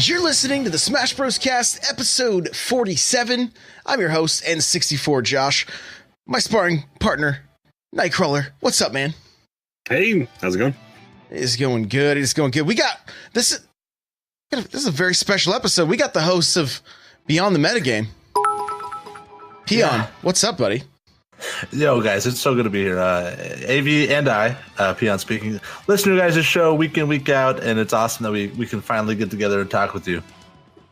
You're listening to the Smash Bros. Cast, episode 47. I'm your host, N64 Josh. My sparring partner, NightCrawlr. What's up, man? Hey, how's it going? It's going good. It's going good. We got this is a very special episode. We got the hosts of Beyond the Metagame. Peon, What's up, buddy? Yo, guys, it's so good to be here. AV and I, Peon speaking, listen to you guys' show week in, week out, and it's awesome that we can finally get together and talk with you.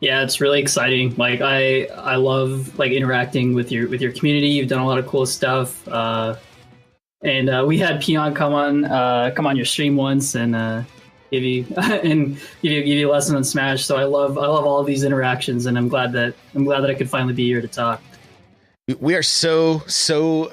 Yeah, it's really exciting. Like I love like interacting with your community. You've done a lot of cool stuff. And we had Peon come on your stream once and give you a lesson on Smash. So I love all of these interactions, and I'm glad that I could finally be here to talk. We are so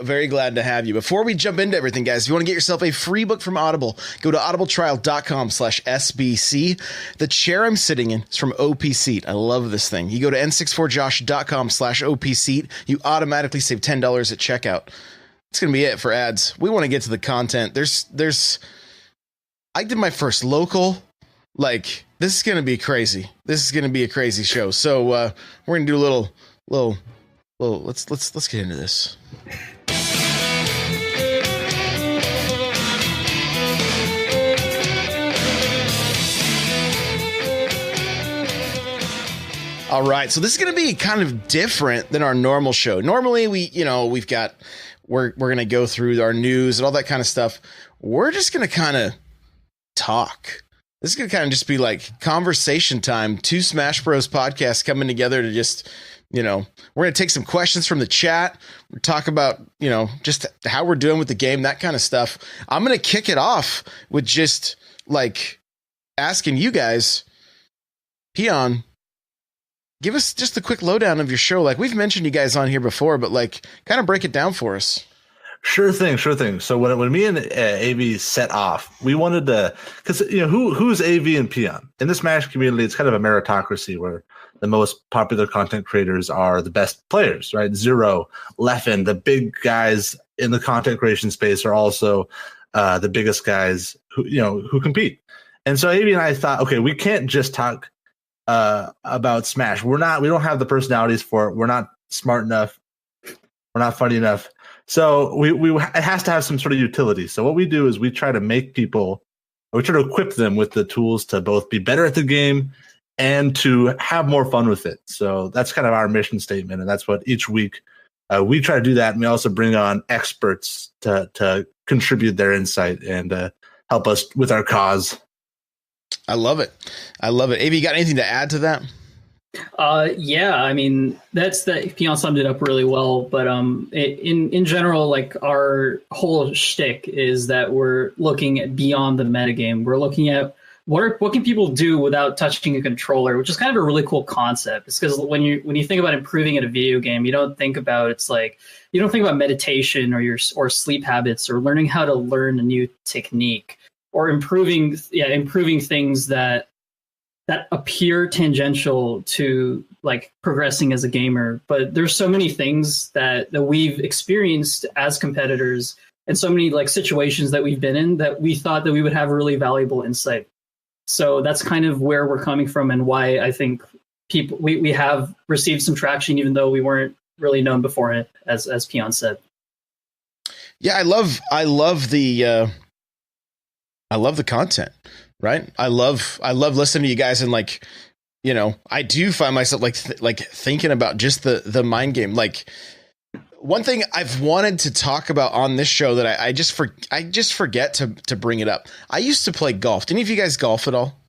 very glad to have you. Before we jump into everything, guys, if you want to get yourself a free book from Audible, go to audibletrial.com/SBC. The chair I'm sitting in is from OP Seat. I love this thing. You go to n64josh.com/OP Seat. You automatically save $10 at checkout. It's going to be it for ads. We want to get to the content. I did my first local. Like, this is going to be crazy. This is going to be a crazy show. So we're going to do a little. Well, let's get into this. All right, so this is going to be kind of different than our normal show. Normally, we're going to go through our news and all that kind of stuff. We're just going to kind of talk. This is going to kind of just be like conversation time. Two Smash Bros. Podcasts coming together to just, we're going to take some questions from the chat. We'll talk about, just how we're doing with the game, that kind of stuff. I'm going to kick it off with just like asking you guys, Peon, give us just a quick lowdown of your show. Like, we've mentioned you guys on here before, but like kind of break it down for us. Sure thing. So when me and AV set off, we wanted to, because who's AV and Peon in the Smash community? It's kind of a meritocracy where the most popular content creators are the best players, right? Zero, Leffen, the big guys in the content creation space are also the biggest guys who compete. And so AV and I thought, okay, we can't just talk about Smash. We don't have the personalities for it. We're not smart enough. We're not funny enough. So it has to have some sort of utility. So what we do is we try to equip them with the tools to both be better at the game and to have more fun with it. So that's kind of our mission statement. And that's what each week we try to do that. And we also bring on experts to contribute their insight and help us with our cause. I love it. AV, you got anything to add to that? Yeah, I mean, Peon summed it up really well, but in general, like, our whole shtick is that we're looking at beyond the metagame. We're looking at what can people do without touching a controller, which is kind of a really cool concept. It's because when you think about improving at a video game, you don't think about meditation or sleep habits or learning how to learn a new technique or improving things that appear tangential to like progressing as a gamer. But there's so many things that we've experienced as competitors and so many like situations that we've been in that we thought that we would have really valuable insight. So that's kind of where we're coming from and why I think we have received some traction, even though we weren't really known before it, as Peon said. Yeah, I love the content. Right. I love listening to you guys. And like, I do find myself like thinking about just the mind game. Like, one thing I've wanted to talk about on this show that I just forget to bring it up. I used to play golf. Did any of you guys golf at all?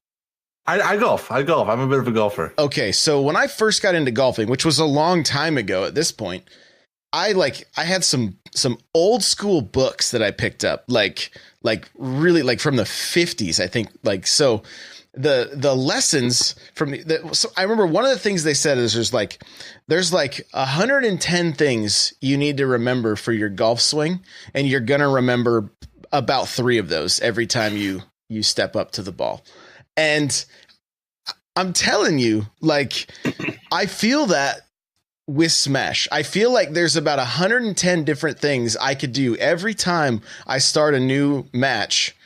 I golf. I'm a bit of a golfer. Okay. So when I first got into golfing, which was a long time ago at this point, I had some old school books that I picked up, like really like from the 50s, I think. Like, so the lessons from so I remember one of the things they said is there's 110 things you need to remember for your golf swing, and you're going to remember about 3 of those every time you step up to the ball. And I'm telling you, like, I feel that with Smash. I feel like there's about 110 different things I could do every time I start a new match,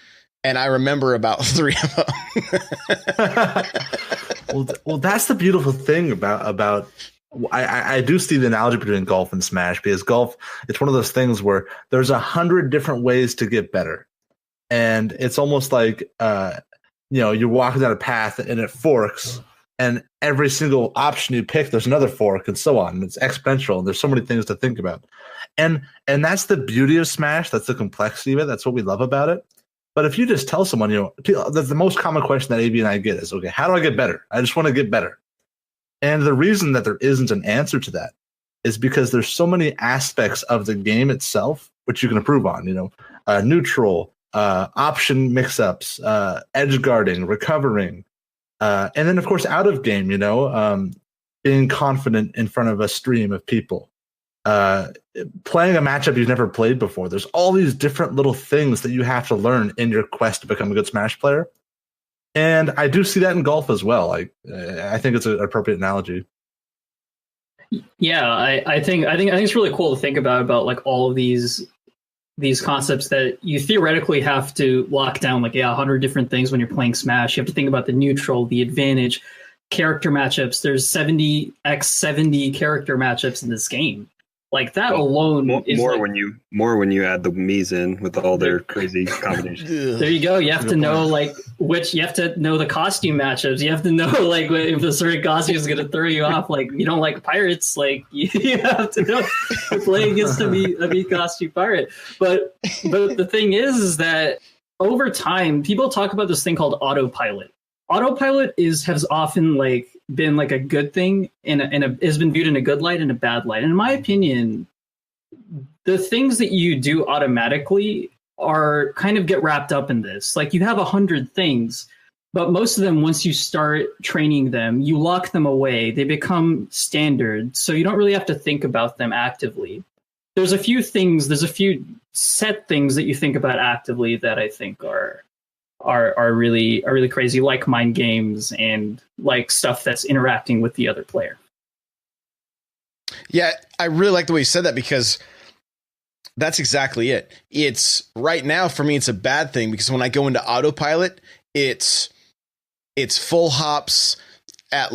and I remember about 3 of them. Well, that's the beautiful thing about. I do see the analogy between golf and Smash, because golf, it's one of those things where there's 100 different ways to get better, and it's almost like you're walking down a path and it forks, and every single option you pick, there's another fork, and so on. And it's exponential, and there's so many things to think about, and that's the beauty of Smash. That's the complexity of it. That's what we love about it. But if you just tell someone, the most common question that AB and I get is, okay, how do I get better? I just want to get better. And the reason that there isn't an answer to that is because there's so many aspects of the game itself which you can improve on. Neutral, option mix-ups, edge guarding, recovering, and then of course out of game. Being confident in front of a stream of people. Playing a matchup you've never played before. There's all these different little things that you have to learn in your quest to become a good Smash player. And I do see that in golf as well. I think it's an appropriate analogy. Yeah, I think it's really cool to think about like all of these concepts that you theoretically have to lock down, like 100 different things when you're playing Smash. You have to think about the neutral, the advantage, character matchups. There's 70x70 character matchups in this game. Like that alone is more when you add the Mii's in with all their crazy combinations. There you go. You have to know you have to know the costume matchups. You have to know like if a certain costume is going to throw you off. Like you don't like pirates, like you have to know playing against a Mii costume pirate. But the thing is that over time, people talk about this thing called autopilot. Autopilot has often been like a good thing and has been viewed in a good light and a bad light. And in my opinion, the things that you do automatically are kind of get wrapped up in this. Like you have 100 things, but most of them, once you start training them, you lock them away. They become standard. So you don't really have to think about them actively. There's a few set things that you think about actively that I think are really crazy, like mind games and like stuff that's interacting with the other player. Yeah, I really like the way you said that, because that's exactly it. It's right now for me, it's a bad thing, because when I go into autopilot, it's full hops at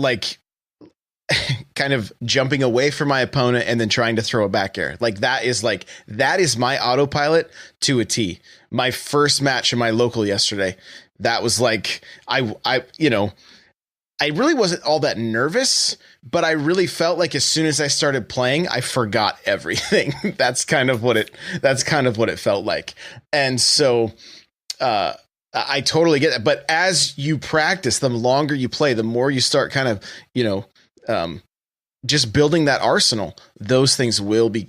kind of jumping away from my opponent and then trying to throw a back air. That is my autopilot to a T. My first match in my local yesterday, that was I really wasn't all that nervous, but I really felt like as soon as I started playing, I forgot everything. That's kind of what it felt like. And so, I totally get it. But as you practice, the longer you play, the more you start kind of, just building that arsenal, those things you will be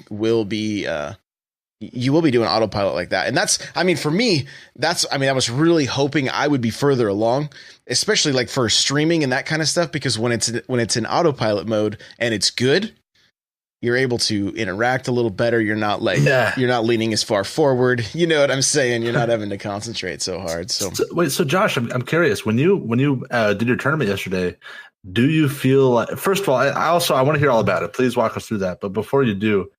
doing autopilot like that. And for me, I was really hoping I would be further along, especially for streaming and that kind of stuff, because when it's in autopilot mode and it's good, you're able to interact a little better. You're not you're not leaning as far forward. You know what I'm saying? You're not having to concentrate so hard. So Josh, I'm curious, when you did your tournament yesterday, do you feel like, first of all, I want to hear all about it. Please walk us through that. But before you do,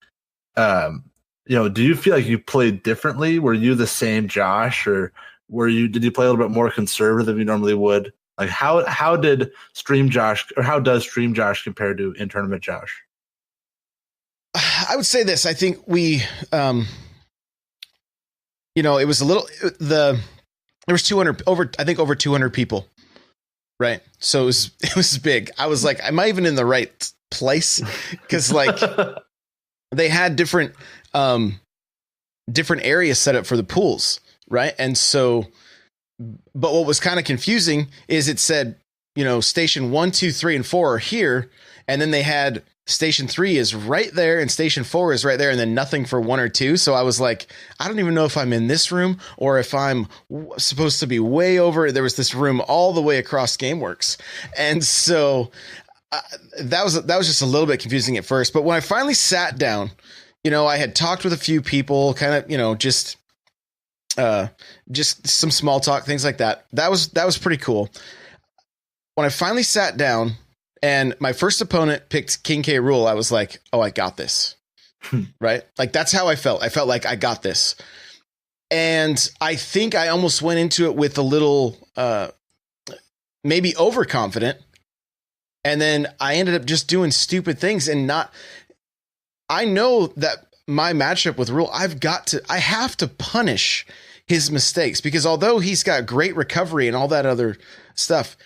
do you feel like you played differently? Were you the same Josh, or did you play a little bit more conservative than you normally would? Like how did Stream Josh, or how does Stream Josh compare to in tournament Josh? I would say this. I think we, it was a little, there was 200 over 200 people. Right. So it was big. I was like, am I even in the right place? Because they had different areas set up for the pools. Right. And so, but what was kind of confusing is it said, station 1, 2, 3, and 4 are here. And then they had station 3 is right there and station 4 is right there, and then nothing for 1 or 2. So I was like, I don't even know if I'm in this room or if I'm supposed to be way over. There was this room all the way across GameWorks. And so that was just a little bit confusing at first. But when I finally sat down, I had talked with a few people, kind of, just some small talk, things like that. That was pretty cool. When I finally sat down and my first opponent picked King K. Rool, I was like, oh, I got this. Right? That's how I felt. I felt like I got this. And I think I almost went into it with a little, maybe overconfident, And then I ended up just doing stupid things and I know that my matchup with Rule, I have to punish his mistakes, because although he's got great recovery and all that other stuff,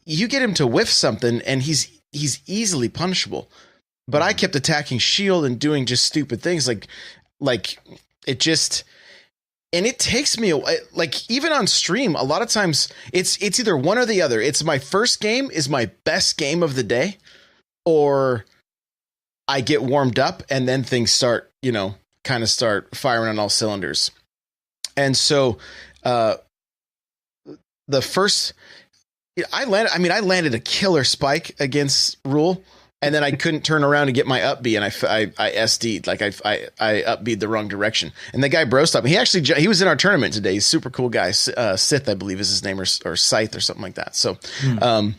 you get him to whiff something and he's easily punishable. But I kept attacking shield and doing just stupid things like it just, and it takes me away. Like even on stream, a lot of times it's either one or the other. It's my first game is my best game of the day, or I get warmed up and then things start, kind of start firing on all cylinders. And so, the first, I landed a killer spike against Rule, and then I couldn't turn around and get my up B, and I SD'd, like I up B'd the wrong direction. And the guy bro stopped me. He was in our tournament today. He's a super cool guy. Sith, I believe is his name, or Scythe or something like that. So, so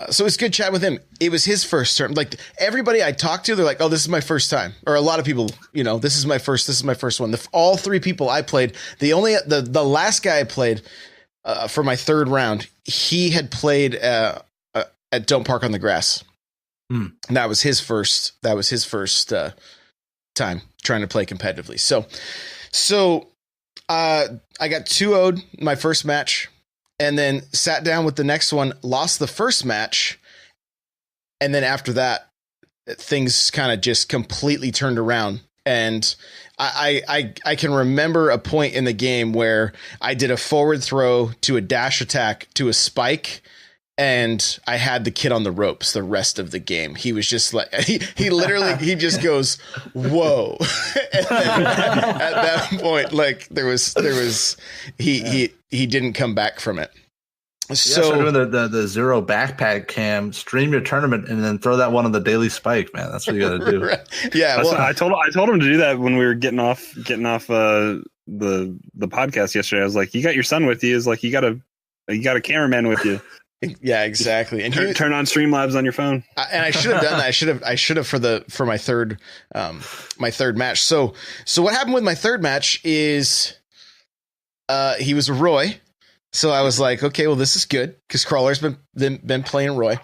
it was good chatting with him. It was his first term. Like everybody I talked to, they're like, "Oh, this is my first time." Or a lot of people, this is my first one. All three people I played, the last guy I played for my third round, he had played at Don't Park on the Grass. And that was his first time trying to play competitively. So I got 2-0'd my first match, and then sat down with the next one, lost the first match. And then after that, things kind of just completely turned around. And I can remember a point in the game where I did a forward throw to a dash attack to a spike, and I had the kid on the ropes the rest of the game. He was just like, he literally, he just goes, "Whoa." And then at that point, like he didn't come back from it. So doing the zero backpack cam, stream your tournament, and then throw that one on the daily spike, man. That's what you got to do. Right. Yeah. Well, I told him to do that when we were getting off the podcast yesterday. I was like, "You got your son with you. Is like you got a cameraman with you." Yeah, exactly. And turn on Streamlabs on your phone. And I should have done that. I should have for my third match. So what happened with my third match is he was a Roy. So I was like, okay, well, this is good because Crawler's been playing Roy.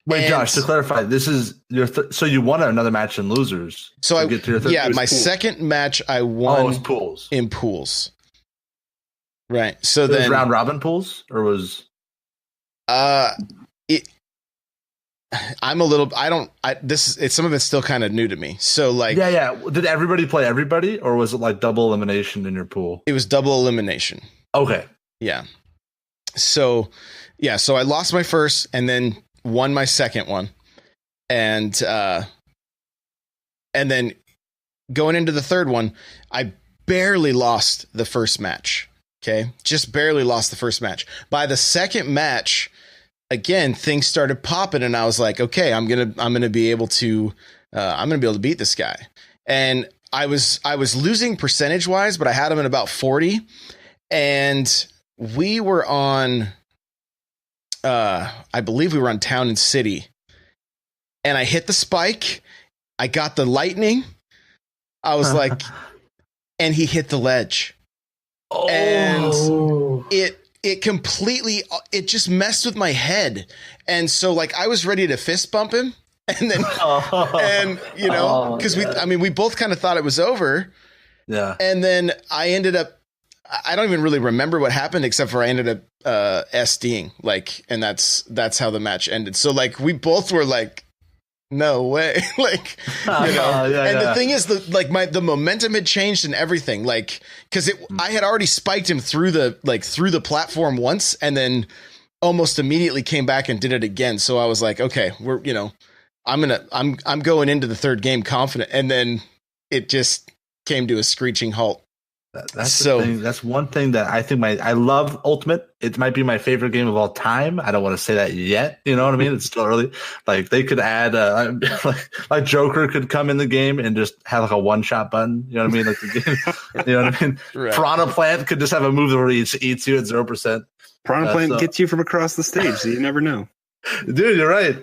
Wait, Josh, to clarify, this is your so you won another match in losers. So I get to your my second match I won. It was pools. In pools. Right. So then was round robin pools, or was I'm a little. Some of it's still kind of new to me. So like, yeah. Did everybody play everybody, or was it like double elimination in your pool? It was double elimination. Okay. Yeah. So I lost my first and then won my second one, and then going into the third one, I barely lost the first match. Okay, just barely lost the first match. By the second match, again, things started popping, and I was like, okay, I'm gonna be able to beat this guy. And I was losing percentage wise, but I had him at about 40, and we were on. I believe we were on Town and City, and I hit the spike. I got the lightning. I was like, and he hit the ledge. Oh. And it completely, it just messed with my head. And so like, I was ready to fist bump him. And then, because we both kind of thought it was over. Yeah. And then I ended up, I don't even really remember what happened, except for I ended up SDing, like, and that's how the match ended. So like, we both were like, no way. Like, the thing is the momentum had changed and everything, like, cause I had already spiked him through the platform once, and then almost immediately came back and did it again. So I was like, okay, I'm going into the third game confident. And then it just came to a screeching halt. That's the thing. That's one thing that I think I love Ultimate. It might be my favorite game of all time. I don't want to say that yet. You know what I mean? It's still early. Like they could add like Joker could come in the game and just have like a one-shot button. You know what I mean? Like the game, you know what I mean? Right. Piranha Plant could just have a move where he eats you at 0%. Piranha Plant gets you from across the stage, so you never know. Dude, you're right.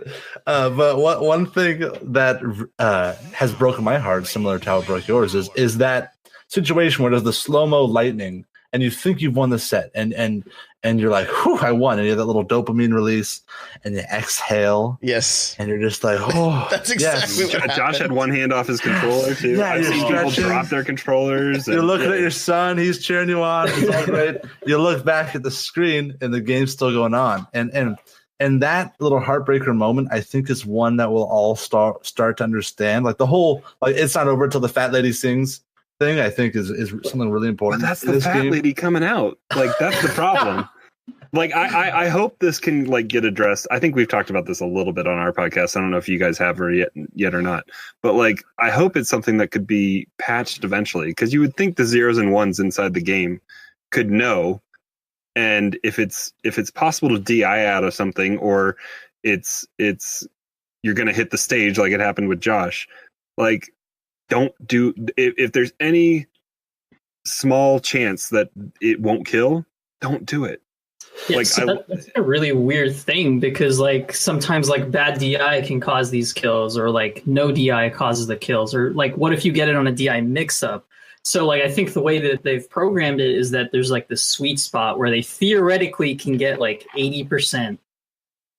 But one thing that has broken my heart, similar to how it broke yours, is that situation where there's the slow-mo lightning and you think you've won the set, and you're like, whew, I won, and you have that little dopamine release, and you exhale. Yes. And you're just like, oh, that's exactly what happened. Josh had one hand off his controller too. Yeah, I've you're seen people stretching. drop their controllers. You're looking at your son, he's cheering you on. It's all great. You look back at the screen and the game's still going on. And that little heartbreaker moment, I think, is one that we'll all start to understand. Like the whole, like, it's not over till the fat lady sings thing, I think is something really important. But that's the fat lady coming out. Like, that's the problem. Like, I hope this can, like, get addressed. I think we've talked about this a little bit on our podcast. I don't know if you guys have yet or not. But, like, I hope it's something that could be patched eventually. Because you would think the zeros and ones inside the game could know. And if it's possible to DI out of something, or it's you're going to hit the stage like it happened with Josh, like, don't do, if there's any small chance that it won't kill, don't do it. Yeah, like, so that's a really weird thing, because like sometimes like bad DI can cause these kills, or like no DI causes the kills, or like what if you get it on a DI mix up? So like I think the way that they've programmed it is that there's like this sweet spot where they theoretically can get like 80%.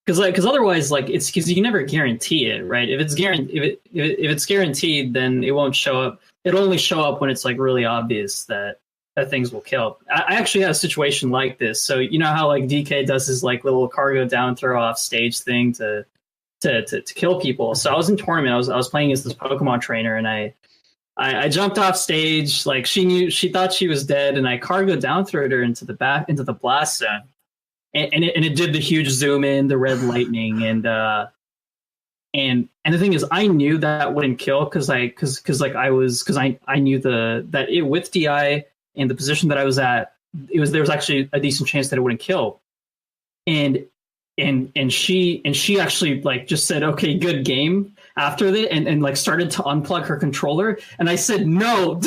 Because otherwise, like, it's because you can never guarantee it, right? If it's guaranteed, then it won't show up. It'll only show up when it's like really obvious that things will kill. I actually had a situation like this. So you know how like DK does his like little cargo down throw off stage thing to kill people. So I was in tournament. I was playing as this Pokemon trainer, and I jumped off stage. Like she thought she was dead, and I cargo down throwed her into the blast zone. And it did the huge zoom in, the red lightning, and the thing is, I knew that wouldn't kill because I knew that it with DI and the position that I was at, there was actually a decent chance that it wouldn't kill, and she actually like just said, okay, good game after that, and like started to unplug her controller, and I said no.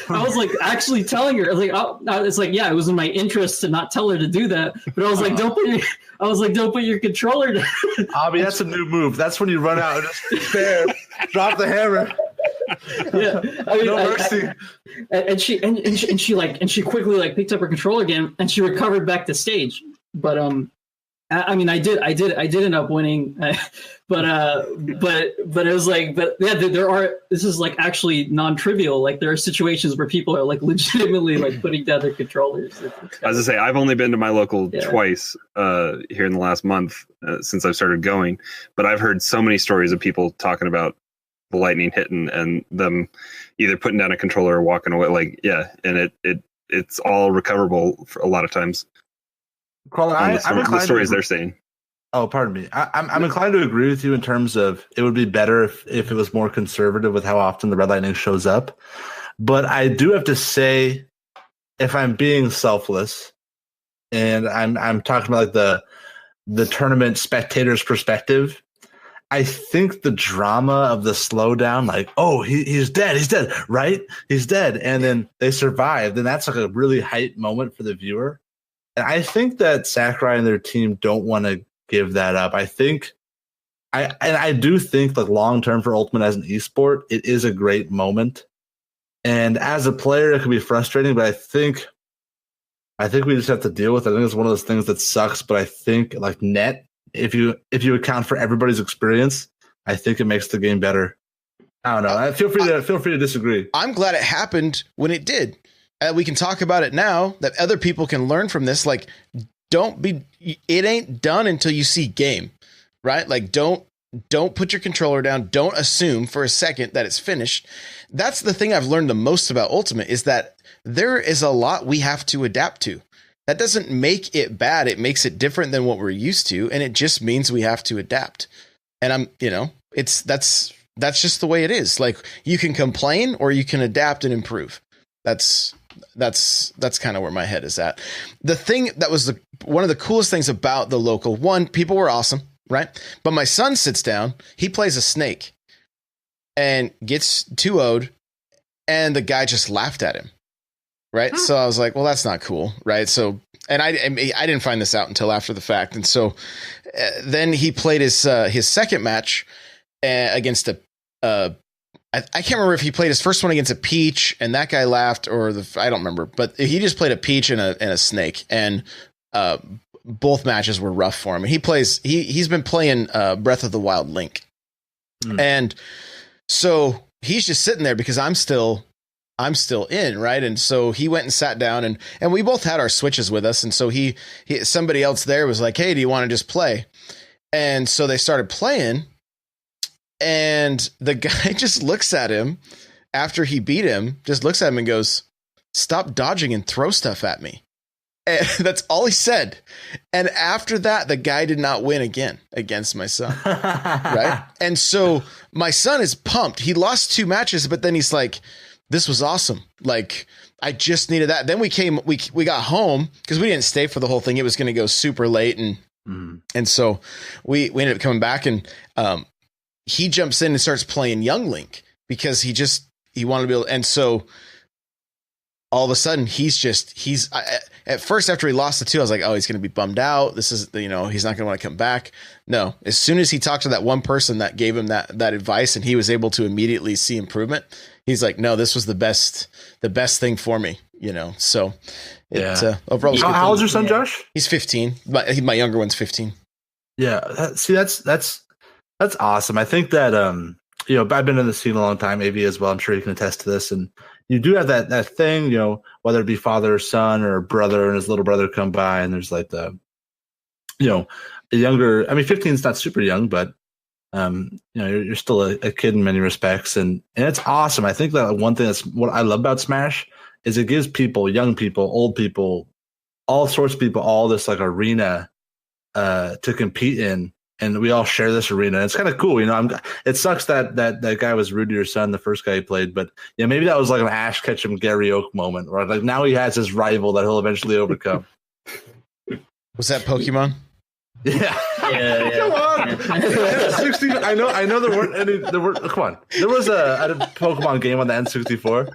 I was like actually telling her, I was like, oh, it's like, yeah, it was in my interest to not tell her to do that, but I was like, don't put your controller down. Abby, that's a new move. That's when you run out and just there, drop the hammer. Yeah, I mean, no mercy. And she quickly like picked up her controller again, and she recovered back to stage. But I mean, I did end up winning, but it was like, but yeah, this is like actually non-trivial. Like there are situations where people are like legitimately like putting down their controllers. As I say, I've only been to my local twice here in the last month since I've started going, but I've heard so many stories of people talking about the lightning hitting and them either putting down a controller or walking away. Like, yeah, and it's all recoverable for a lot of times. Crawler, I'm the stories they're saying. Oh, pardon me. I'm inclined to agree with you in terms of it would be better if it was more conservative with how often the red lightning shows up. But I do have to say, if I'm being selfless, and I'm talking about like the tournament spectator's perspective, I think the drama of the slowdown, like, oh, he's dead, right? He's dead, and then they survive. Then that's like a really hype moment for the viewer. And I think that Sakurai and their team don't want to give that up. I do think like long term for Ultimate as an esport, it is a great moment. And as a player, it can be frustrating, but I think we just have to deal with it. I think it's one of those things that sucks, but I think like net, if you account for everybody's experience, I think it makes the game better. I don't know. Feel free to disagree. I'm glad it happened when it did. We can talk about it now that other people can learn from this. Like, it ain't done until you see game, right? Like, don't put your controller down. Don't assume for a second that it's finished. That's the thing I've learned the most about Ultimate, is that there is a lot we have to adapt to. That doesn't make it bad. It makes it different than what we're used to. And it just means we have to adapt. And that's just the way it is. Like, you can complain or you can adapt and improve. That's kind of where my head is at. The thing that was one of the coolest things about the local one, people were awesome, right? But my son sits down, he plays a snake and gets 2-0'd, and the guy just laughed at him, right? So I was like, well, that's not cool, right? So, and I didn't find this out until after the fact. And so then he played his second match against a I can't remember if he played his first one against a peach and that guy laughed, or I don't remember, but he just played a peach and a snake, and both matches were rough for him. And he's been playing Breath of the Wild Link, and so he's just sitting there because I'm still in, right? And so he went and sat down, and we both had our Switches with us, and so he somebody else there was like, hey, do you want to just play? And so they started playing. And the guy just looks at him after he beat him, just looks at him and goes, stop dodging and throw stuff at me. And that's all he said. And after that, the guy did not win again against my son. Right. And so my son is pumped. He lost 2 matches, but then he's like, this was awesome. Like, I just needed that. Then we got home because we didn't stay for the whole thing. It was going to go super late. And so we ended up coming back, and he jumps in and starts playing Young Link because he wanted to be able, and so all of a sudden at first, after he lost the 2, I was like, oh, he's going to be bummed out. This is, he's not going to want to come back. No, as soon as he talked to that one person that gave him that advice and he was able to immediately see improvement, he's like, no, this was the best thing for me, so overall. How old's your son, Josh? He's 15. My younger one's 15. Yeah. That's awesome. I think that, I've been in the scene a long time, AV as well. I'm sure you can attest to this. And you do have that thing, whether it be father or son or brother and his little brother come by, and there's like a younger, 15 is not super young, but, you're still a kid in many respects. And it's awesome. I think that one thing that's what I love about Smash is it gives people, young people, old people, all sorts of people, all this like arena to compete in. And we all share this arena. It's kind of cool, it sucks that guy was rude to your son, the first guy he played, but maybe that was like an Ash Ketchum Gary Oak moment, where like now he has his rival that he'll eventually overcome. Was that Pokemon? Yeah. Come on. 16, I know there weren't any. Come on. There was a Pokemon game on the N64.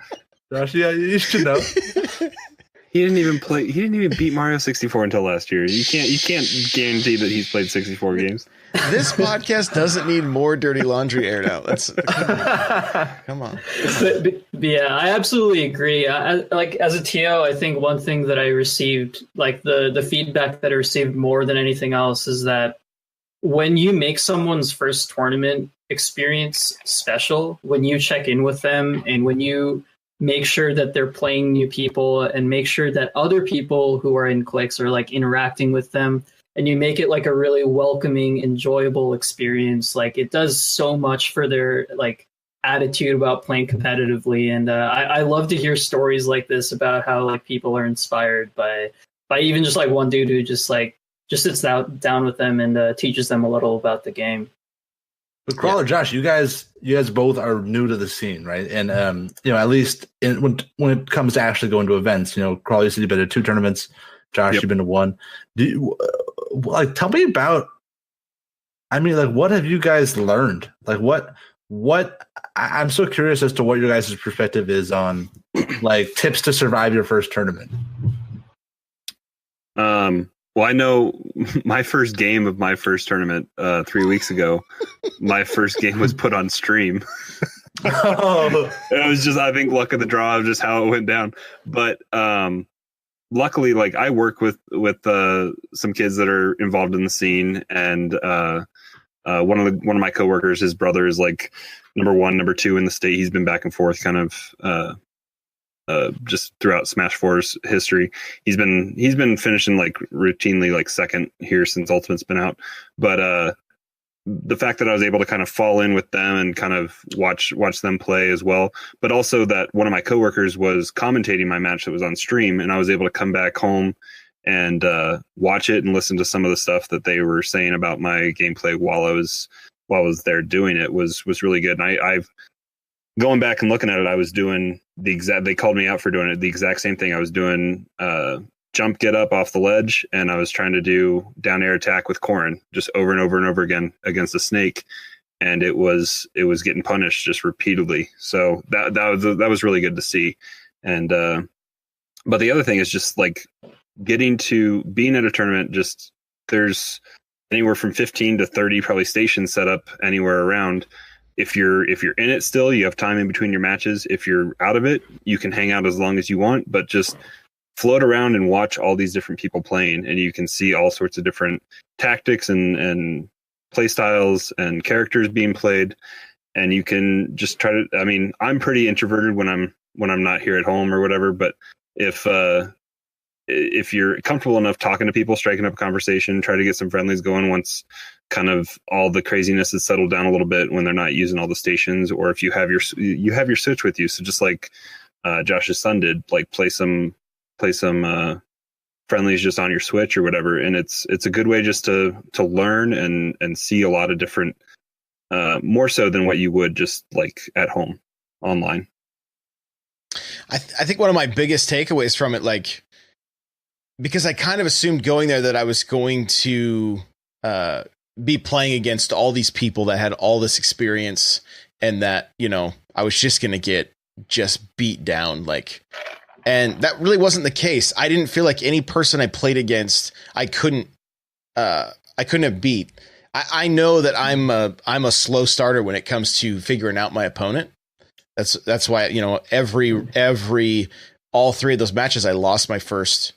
Josh, yeah, you should know. He didn't even beat Mario 64 until last year. You can't guarantee that he's played 64 games. This podcast doesn't need more dirty laundry aired out. Come on. But yeah, I absolutely agree. Like as a TO, I think one thing that I received, like the feedback that I received more than anything else, is that when you make someone's first tournament experience special, when you check in with them and when you make sure that they're playing new people and make sure that other people who are in cliques are like interacting with them, and you make it like a really welcoming, enjoyable experience, like it does so much for their like attitude about playing competitively. And I love to hear stories like this about how like people are inspired by even just like one dude who just sits down with them and teaches them a little about the game. But Crawler, Josh, you guys both are new to the scene, right? And at least when it comes to actually going to events, Crawler, you said you've been to 2 tournaments. Josh, You've been to 1. Do you, tell me about? What have you guys learned? Like, what? I'm so curious as to what your guys' perspective is on, like, tips to survive your first tournament. Well, I know my first game of my first tournament 3 weeks ago, my first game was put on stream. Oh. It was just, I think, luck of the draw of just how it went down. But luckily, like I work with some kids that are involved in the scene, and one of my coworkers, his brother is like number 1, number 2 in the state. He's been back and forth kind of just throughout Smash 4's history. He's been finishing like routinely like second here since Ultimate's been out. But the fact that I was able to kind of fall in with them and kind of watch them play as well, but also that one of my coworkers was commentating my match that was on stream, and I was able to come back home and watch it and listen to some of the stuff that they were saying about my gameplay while I was there doing it was really good. And I've going back and looking at it, I was doing they called me out for doing it. The exact same thing I was doing, jump, get up off the ledge. And I was trying to do down air attack with Corrin just over and over and over again against a snake. And it was getting punished just repeatedly. So that was really good to see. And, but the other thing is just like getting to being at a tournament, just there's anywhere from 15 to 30 probably stations set up anywhere around. if you're in it still, you have time in between your matches. If you're out of it, you can hang out as long as you want, but just float around and watch all these different people playing, and you can see all sorts of different tactics and play styles and characters being played. And you can just try to, I mean, I'm pretty introverted when I'm not here at home or whatever, but if you're comfortable enough talking to people, striking up a conversation, try to get some friendlies going once kind of all the craziness has settled down a little bit, when they're not using all the stations, or if you have your Switch with you. So just like Josh's son did, like play some friendlies just on your Switch or whatever. And it's a good way just to learn and see a lot of different, more so than what you would just like at home online. I think one of my biggest takeaways from it, like, because I kind of assumed going there that I was going to be playing against all these people that had all this experience, and that, you know, I was just going to get just beat down. Like, and that really wasn't the case. I didn't feel like any person I played against, I couldn't have beat. I know that I'm a slow starter when it comes to figuring out my opponent. That's why, you know, all three of those matches, I lost my first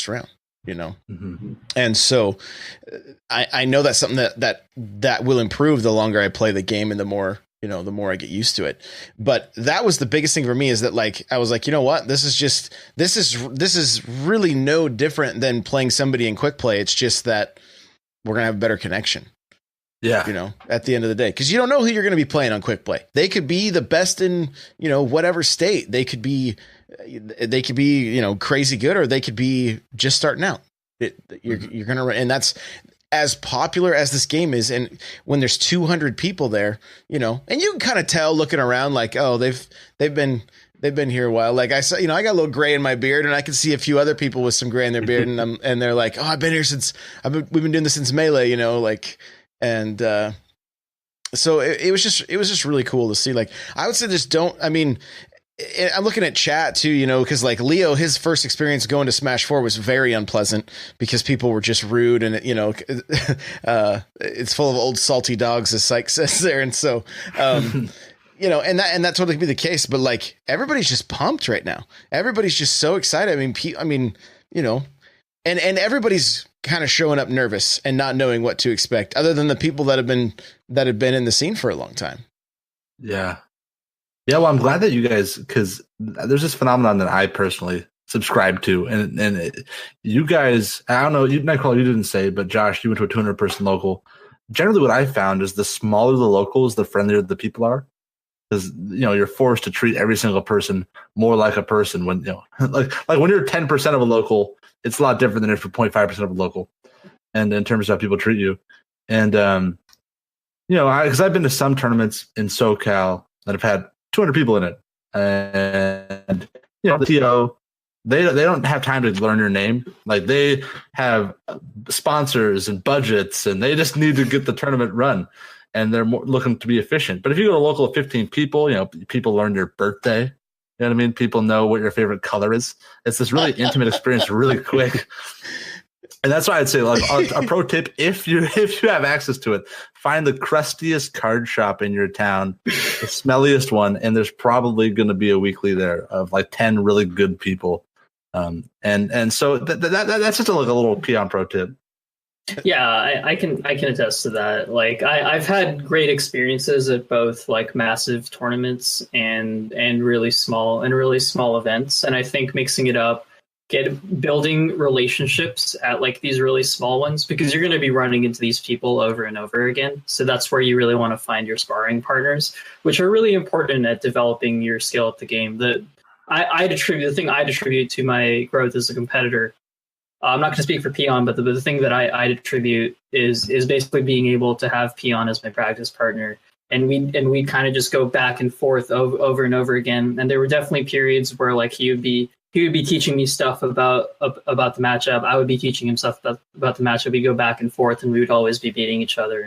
round, you know? Mm-hmm. And so I know that's something that will improve the longer I play the game, and the more I get used to it. But that was the biggest thing for me, is that, like, I was like, you know what, this is really no different than playing somebody in quick play. It's just that we're going to have a better connection. Yeah. You know, at the end of the day, because you don't know who you're going to be playing on quick play. They could be the best in, you know, whatever state. They could be, you know, crazy good, or they could be just starting out. You're going to run. And that's as popular as this game is. And when there's 200 people there, you know, and you can kind of tell looking around, like, oh, they've been here a while. Like I saw, you know, I got a little gray in my beard, and I can see a few other people with some gray in their beard, and they're like, oh, I've been here since we've been doing this since Melee, you know, like. And so it was just really cool to see. Like, I would say just don't, I mean, I'm looking at chat too, you know, because like Leo, his first experience going to Smash 4 was very unpleasant because people were just rude, and, you know, it's full of old salty dogs, as Syke says there. And so, you know, and that totally could be the case, but like, everybody's just pumped right now. Everybody's just so excited. I mean, you know, and everybody's kind of showing up nervous and not knowing what to expect, other than the people that have been in the scene for a long time. Yeah. Well, I'm glad that you guys, because there's this phenomenon that I personally subscribe to, and you guys, I don't know, NightCrawlr, you didn't say, but Josh, you went to a 200 person local. Generally, what I found is the smaller the locals, the friendlier the people are, because, you know, you're forced to treat every single person more like a person. When, you know, like when you're 10% of a local, it's a lot different than if you're 0.5% of a local, and in terms of how people treat you. And you know, because I've been to some tournaments in SoCal that have had 200 people in it, and, you know, the TO, they don't have time to learn your name. Like, they have sponsors and budgets, and they just need to get the tournament run, and they're more looking to be efficient. But if you go to a local of 15 people, you know, people learn your birthday. You know what I mean? People know what your favorite color is. It's this really intimate experience, really quick. And that's why I'd say, like, a pro tip, if you have access to it, find the crustiest card shop in your town, the smelliest one, and there's probably going to be a weekly there of like 10 really good people. And so that's just like a little peon pro tip. Yeah, I can attest to that. Like, I've had great experiences at both like massive tournaments and really small events. And I think mixing it up, building relationships at like these really small ones, because you're going to be running into these people over and over again. So that's where you really want to find your sparring partners, which are really important at developing your skill at the game. The thing I'd attribute to my growth as a competitor, I'm not going to speak for Peon, but the thing that I'd attribute is basically being able to have Peon as my practice partner. And we'd kind of just go back and forth over and over again. And there were definitely periods where like he would be teaching me stuff about the matchup. I would be teaching him stuff about the matchup. We'd go back and forth, and we would always be beating each other.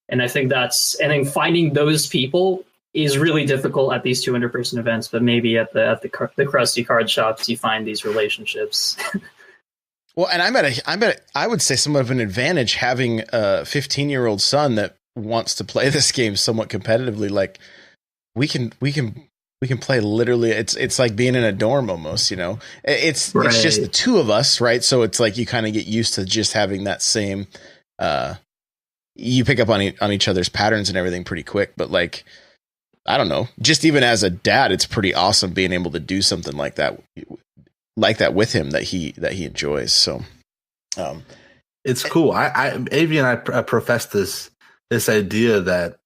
And I think then finding those people is really difficult at these 200 person events, but maybe at the crusty card shops, you find these relationships. I would say somewhat of an advantage having a 15-year-old son that wants to play this game somewhat competitively, like we can play literally. It's like being in a dorm almost, you know. It's just the two of us, right? So it's like you kind of get used to just having that same. You pick up on each other's patterns and everything pretty quick, but like, I don't know, just even as a dad, it's pretty awesome being able to do something like that with him that he enjoys. So, it's cool. Avi and I profess this idea that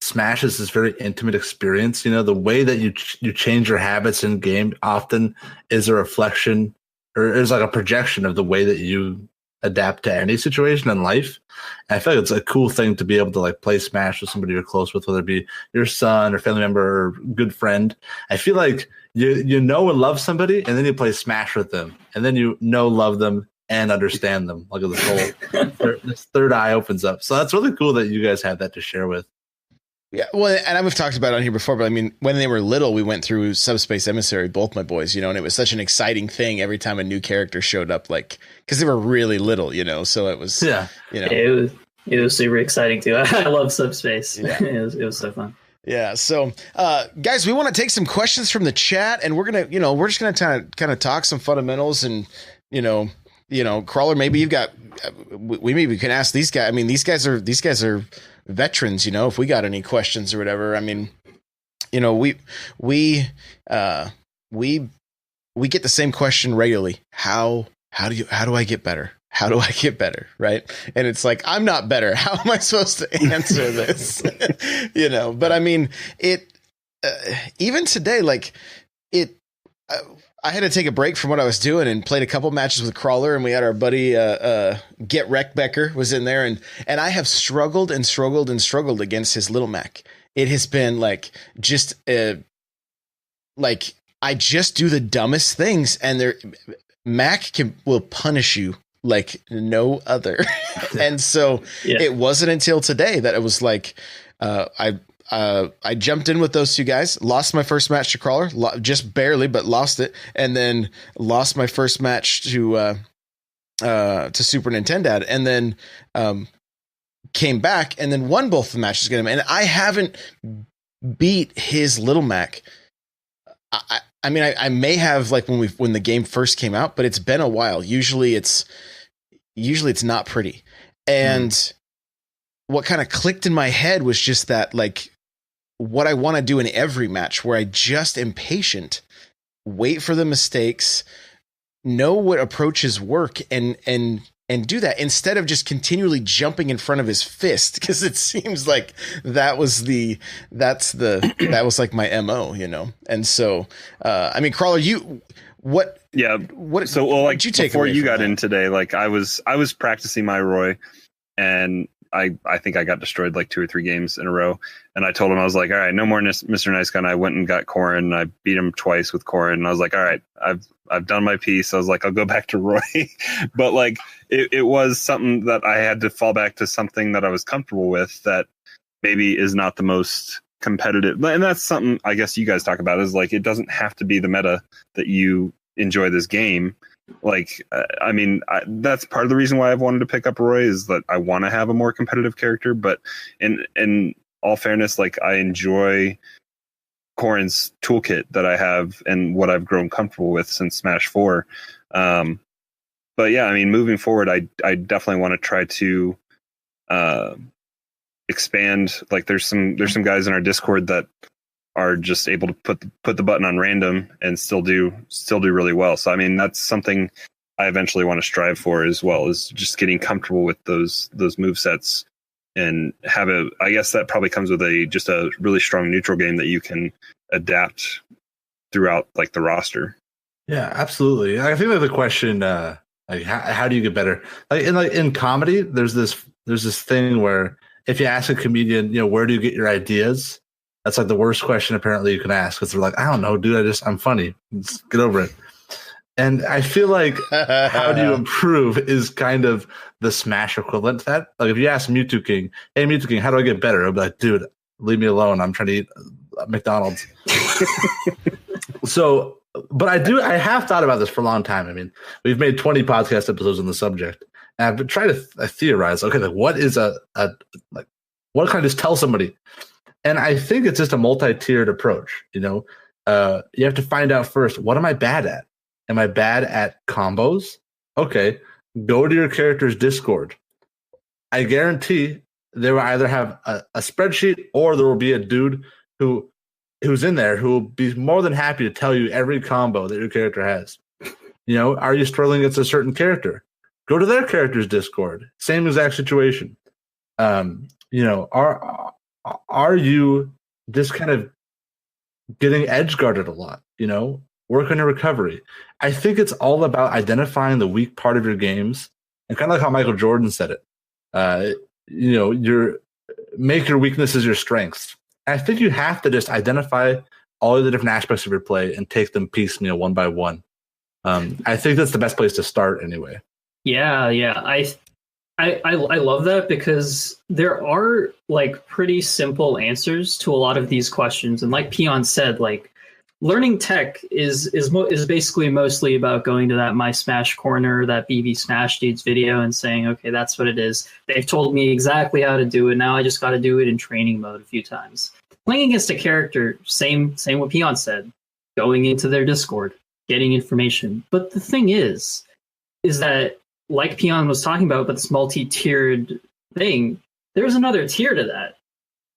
Smash is this very intimate experience. You know, the way that you change your habits in game often is a reflection or is like a projection of the way that you adapt to any situation in life. And I feel like it's a cool thing to be able to like play Smash with somebody you're close with, whether it be your son or family member or good friend. I feel like you know and love somebody, and then you play Smash with them, and then you know, love them, and understand them. Like this third eye opens up. So that's really cool that you guys have that to share with. Yeah, well, and we've talked about it on here before, but I mean, when they were little, we went through Subspace Emissary, both my boys, you know, and it was such an exciting thing every time a new character showed up, like, because they were really little, you know, so it was, you know. It was super exciting too. I love Subspace. Yeah. It was so fun. Yeah. So, guys, we want to take some questions from the chat, and we're just gonna kind of talk some fundamentals, and you know, Crawler, maybe you've got, we maybe can ask these guys. I mean, these guys are veterans, you know, if we got any questions or whatever. I mean, you know, we get the same question regularly. How do I get better? How do I get better? Right. And it's like, I'm not better. How am I supposed to answer this? You know, but I mean, even today, like I had to take a break from what I was doing and played a couple matches with Crawler, and we had our buddy Get Wreck Becker was in there, and I have struggled against his Little Mac. It has been like just like I just do the dumbest things, and Mac will punish you like no other. And so It wasn't until today that it was like I jumped in with those two guys, lost my first match to Crawler, just barely, but lost it, and then lost my first match to Super Nintendo, and then came back and then won both the matches against him. And I haven't beat his Little Mac. I mean, I may have, like, when the game first came out, but it's been a while. Usually it's not pretty. And what kind of clicked in my head was just that, like, what I want to do in every match, where I just am patient, wait for the mistakes, know what approaches work, and do that instead of just continually jumping in front of his fist, because it seems like that was like my MO, you know. And so I mean, Crawler, what so, well, like, you take before you got in today, like I was practicing my Roy, and I think I got destroyed like 2 or 3 games in a row. And I told him, I was like, all right, no more Mr. Nice Guy. And I went and got Corrin, and I beat him twice with Corrin. And I was like, all right, I've done my piece. I was like, I'll go back to Roy. But like, it was something that I had to fall back to something that I was comfortable with, that maybe is not the most competitive. And that's something I guess you guys talk about, is like, it doesn't have to be the meta that you enjoy this game. Like, I mean, that's part of the reason why I've wanted to pick up Roy, is that I want to have a more competitive character. But in all fairness, like, I enjoy Corrin's toolkit that I have and what I've grown comfortable with since Smash 4. But yeah, I mean, moving forward, I definitely want to try to expand. Like, there's some guys in our Discord that are just able to put the button on random and still do really well. So I mean, that's something I eventually want to strive for as well, is just getting comfortable with those move sets, and I guess that probably comes with just a really strong neutral game that you can adapt throughout, like, the roster. Yeah, absolutely. I think that the question, like, how do you get better? Like in comedy, there's this thing where if you ask a comedian, you know, where do you get your ideas? That's like the worst question apparently you can ask, because they're like, I don't know, dude. I'm funny. Just get over it. And I feel like how do you improve is kind of the Smash equivalent to that. Like, if you ask Mewtwo King, hey, Mewtwo King, how do I get better? I'll be like, dude, leave me alone. I'm trying to eat McDonald's. So, but I have thought about this for a long time. I mean, we've made 20 podcast episodes on the subject, and I've been trying to theorize, okay, like, what is a What can I just tell somebody? And I think it's just a multi-tiered approach. You have to find out first, what am I bad at? Am I bad at combos? Okay, go to your character's Discord. I guarantee they will either have a spreadsheet or there will be a dude who's in there who will be more than happy to tell you every combo that your character has. Are you struggling against a certain character? Go to their character's Discord. Same exact situation. Are you just kind of getting edge guarded a lot? Work on your recovery. I think it's all about identifying the weak part of your games, and kind of like how Michael Jordan said it. Make your weaknesses your strengths. I think you have to just identify all of the different aspects of your play and take them piecemeal, one by one. I think that's the best place to start, anyway. Yeah. I love that, because there are like pretty simple answers to a lot of these questions, and like Peon said, like learning tech is basically mostly about going to that My Smash Corner, that BB Smash Dudes video, and saying, okay, that's what it is. They've told me exactly how to do it. Now I just got to do it in training mode a few times. Playing against a character, same what Peon said, going into their Discord, getting information. But the thing is that, like Peon was talking about, but this multi-tiered thing, there's another tier to that.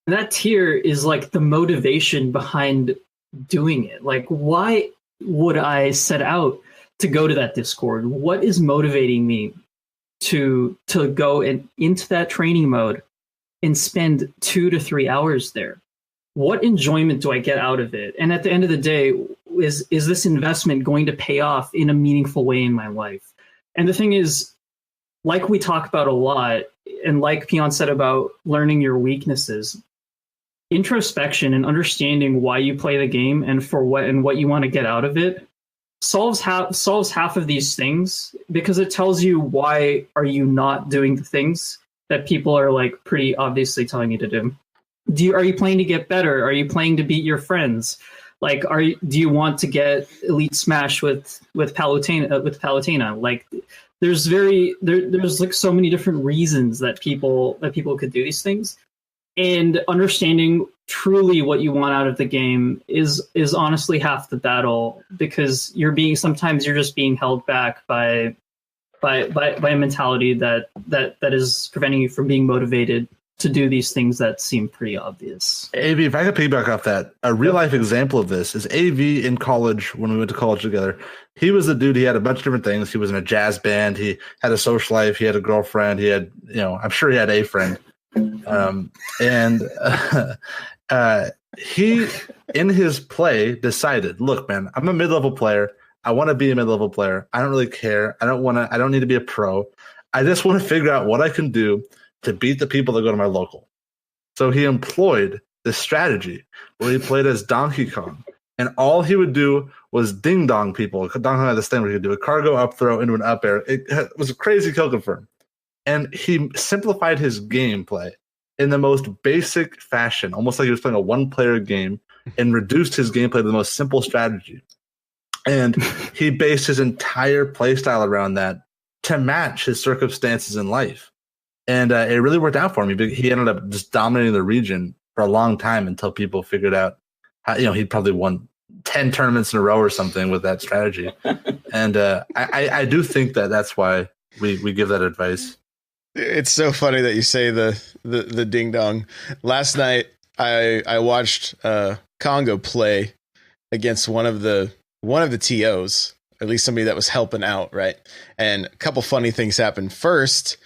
And that tier is like the motivation behind doing it. Like, why would I set out to go to that Discord? What is motivating me to go into that training mode and spend 2 to 3 hours there? What enjoyment do I get out of it? And at the end of the day, is this investment going to pay off in a meaningful way in my life? And the thing is, like we talk about a lot, and like Peon said about learning your weaknesses, introspection and understanding why you play the game and for what you want to get out of it solves half of these things, because it tells you why are you not doing the things that people are like pretty obviously telling you to do. Are you playing to get better? Are you playing to beat your friends? Like, do you want to get Elite Smash with Palutena? Like, there's like so many different reasons that people could do these things. And understanding truly what you want out of the game is honestly half the battle, because sometimes you're just being held back by a mentality that is preventing you from being motivated to do these things that seem pretty obvious. AV, if I could piggyback off that, a real life example of this is AV in college. When we went to college together, he was the dude. He had a bunch of different things. He was in a jazz band. He had a social life. He had a girlfriend. He had, I'm sure he had a friend. He, in his play, decided, look, man, I'm a mid-level player. I want to be a mid-level player. I don't really care. I don't need to be a pro. I just want to figure out what I can do to beat the people that go to my local. So he employed this strategy where he played as Donkey Kong, and all he would do was ding dong people. Donkey Kong had this thing where he could do a cargo up throw into an up air. It was a crazy kill confirm. And he simplified his gameplay in the most basic fashion, almost like he was playing a one-player game, and reduced his gameplay to the most simple strategy. And he based his entire playstyle around that to match his circumstances in life. And it really worked out for him. He ended up just dominating the region for a long time until people figured out how, he'd probably won 10 tournaments in a row or something with that strategy. And I do think that's why we give that advice. It's so funny that you say the ding dong. Last night I watched Congo play against one of the TOs, at least somebody that was helping out, right? And a couple funny things happened. First,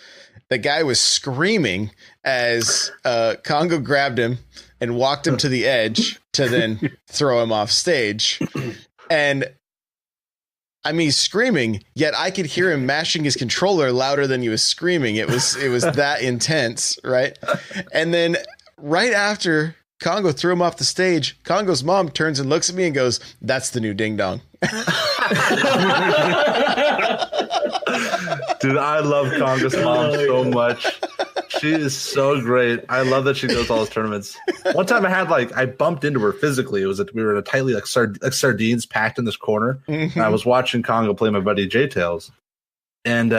the guy was screaming as Congo grabbed him and walked him to the edge to then throw him off stage. And I mean, he's screaming, yet I could hear him mashing his controller louder than he was screaming. It was that intense, right? And then right after Congo threw him off the stage, Congo's mom turns and looks at me and goes, "That's the new ding dong." Dude, I love Congo's mom so much. She is so great. I love that she goes to all those tournaments. One time I bumped into her physically. We were in a tightly like sardines packed in this corner. Mm-hmm. And I was watching Congo play my buddy J-Tails. And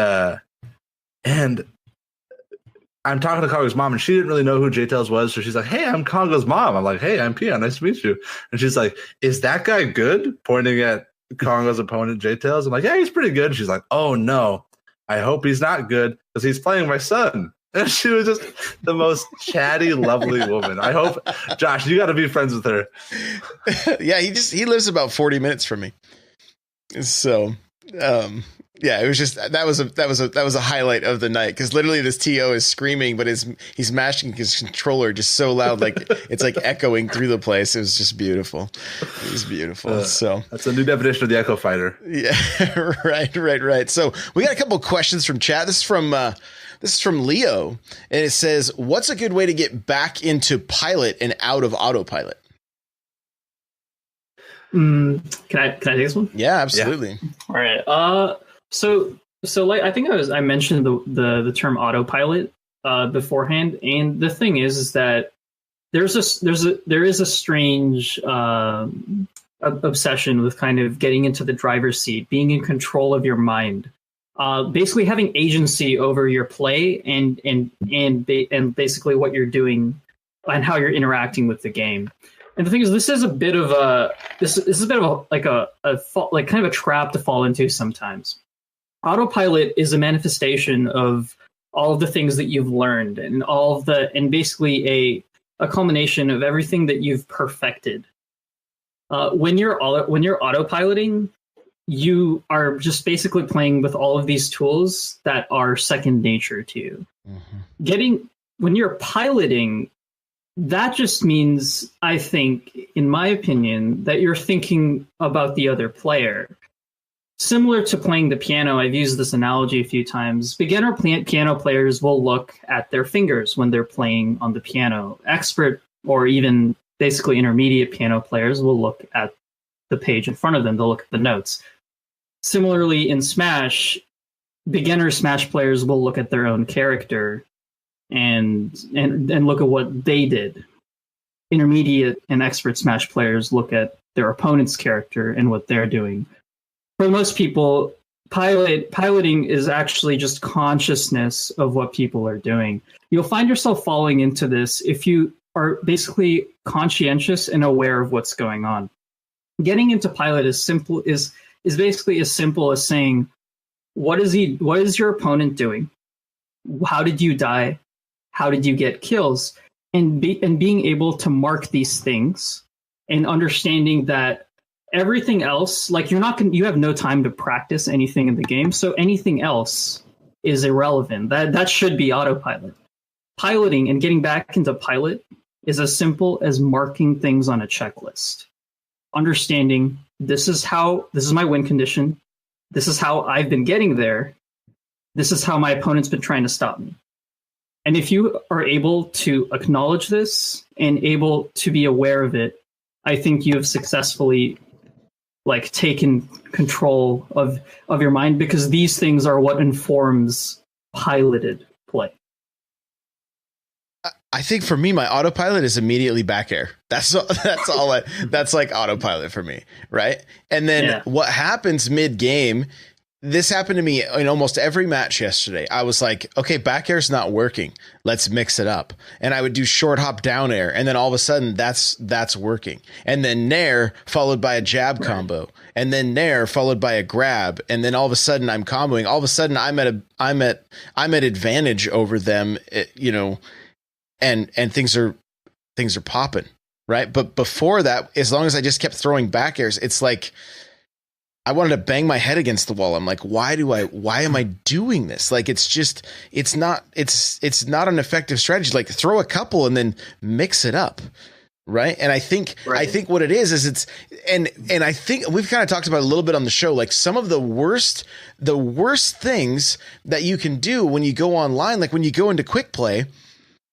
I'm talking to Congo's mom, and she didn't really know who JTails was. So she's like, hey, I'm Congo's mom. I'm like, hey, I'm Peon. Nice to meet you. And she's like, is that guy good? Pointing at Congo's opponent, JTails. I'm like, yeah, he's pretty good. She's like, oh, no, I hope he's not good because he's playing my son. And she was just the most chatty, lovely woman. I hope, Josh, you got to be friends with her. Yeah, he lives about 40 minutes from me. So, yeah, it was just that was a highlight of the night because literally this TO is screaming, but he's mashing his controller just so loud, like it's like echoing through the place. It was just beautiful. It was beautiful. So that's a new definition of the Echo Fighter. Yeah, right. So we got a couple of questions from chat. This is from Leo, and it says, "What's a good way to get back into Pilot and out of autopilot?" Can I take this one? Yeah, absolutely. Yeah. All right. So like I think I mentioned the term autopilot beforehand, and the thing is that there is a strange obsession with kind of getting into the driver's seat, being in control of your mind, basically having agency over your play and basically what you're doing and how you're interacting with the game. And the thing is, this is a bit of a kind of a trap to fall into sometimes. Autopilot is a manifestation of all of the things that you've learned and basically a culmination of everything that you've perfected. When you're autopiloting, you are just basically playing with all of these tools that are second nature to you. Mm-hmm. When you're piloting, that just means, I think, in my opinion, that you're thinking about the other player. Similar to playing the piano, I've used this analogy a few times. Beginner piano players will look at their fingers when they're playing on the piano. Expert or even basically intermediate piano players will look at the page in front of them. They'll look at the notes. Similarly, in Smash, beginner Smash players will look at their own character and look at what they did. Intermediate and expert Smash players look at their opponent's character and what they're doing. For most people, piloting is actually just consciousness of what people are doing. You'll find yourself falling into this if you are basically conscientious and aware of what's going on. Getting into pilot is basically as simple as saying, what is your opponent doing? How did you die? How did you get kills? And being able to mark these things and understanding that everything else, like you have no time to practice anything in the game, so anything else is irrelevant. That should be autopilot. Piloting and getting back into pilot is as simple as marking things on a checklist. Understanding this is my win condition. This is how I've been getting there. This is how my opponent's been trying to stop me. And if you are able to acknowledge this and able to be aware of it, I think you have successfully taken control of your mind, because these things are what informs piloted play. I think for me, my autopilot is immediately back air. That's like autopilot for me. Right. And then what happens mid game, this happened to me in almost every match yesterday. I was like, okay, back air's not working. Let's mix it up. And I would do short hop down air. And then all of a sudden that's working. And then nair followed by a jab combo. And then nair followed by a grab. And then all of a sudden I'm comboing. All of a sudden I'm at advantage over them, and things are popping. Right. But before that, as long as I just kept throwing back airs, it's like, I wanted to bang my head against the wall. I'm like, why am I doing this? Like, it's not an effective strategy. Like, throw a couple and then mix it up. Right. And I think what it is it's, and I think we've kind of talked about it a little bit on the show, like some of the worst things that you can do when you go online, like when you go into quick play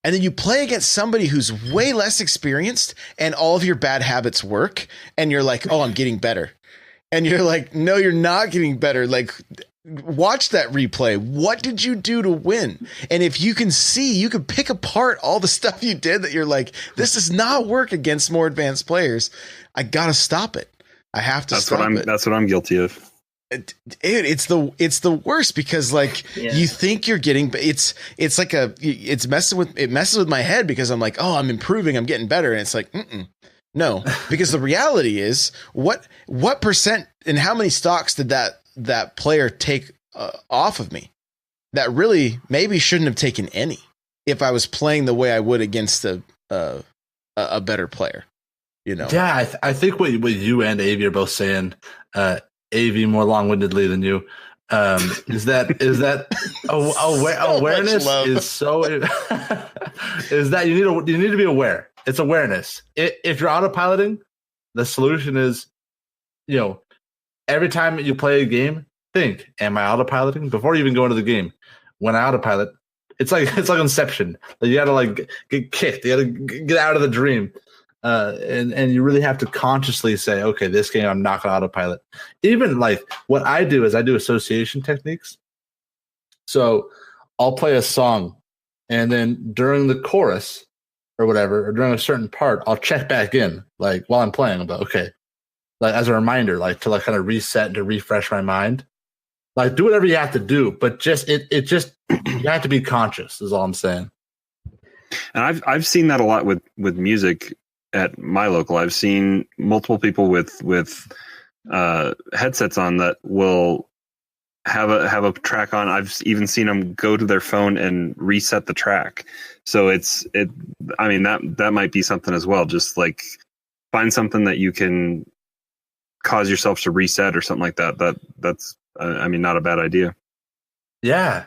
and then you play against somebody who's way less experienced and all of your bad habits work. And you're like, oh, I'm getting better. And you're like, no, you're not getting better. Like, watch that replay. What did you do to win? And if you can see, you can pick apart all the stuff you did that you're like, this does not work against more advanced players. I got to stop it. I have to stop it. That's what I'm guilty of. It's the worst because like you think you're getting, it's like it messes with my head because I'm like, oh, I'm improving, I'm getting better, and it's like, no, because the reality is what percent and how many stocks did that player take off of me that really maybe shouldn't have taken any if I was playing the way I would against a better player, you know? Yeah, I think what you and Avi are both saying. AV more long-windedly than you is that awareness is so is that you need to be aware. It's awareness. If you're autopiloting, the solution is, you know, every time you play a game, think, am I autopiloting? Before you even go into the game, when I autopilot, it's like Inception. You gotta like get kicked, you gotta get out of the dream. And you really have to consciously say, okay, this game I'm not going to autopilot. Even like what I do is I do association techniques. So I'll play a song, and then during the chorus or whatever, or during a certain part, I'll check back in, like while I'm playing. But okay, like as a reminder, like to like kind of reset and to refresh my mind. Like do whatever you have to do, but just it just you have to be conscious. Is all I'm saying. And I've seen that a lot with music. At my local, I've seen multiple people with headsets on that will have a track on. I've even seen them go to their phone and reset the track. So I mean that might be something as well. Just like find something that you can cause yourself to reset or something like that. That's I mean, not a bad idea. Yeah,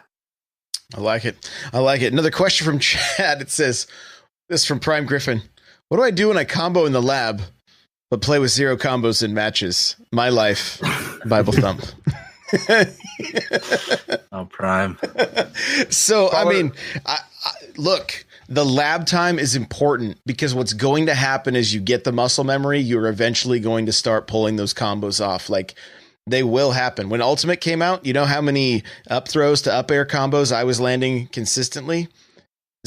I like it. Another question from Chad. It says, this from Prime Griffin. What do I do when I combo in the lab, but play with 0 combos in matches? My life, Bible thump. Oh, Prime. So, I mean, look, the lab time is important because what's going to happen is you get the muscle memory. You're eventually going to start pulling those combos off. Like, they will happen. When Ultimate came out, you know how many up throws to up air combos I was landing consistently?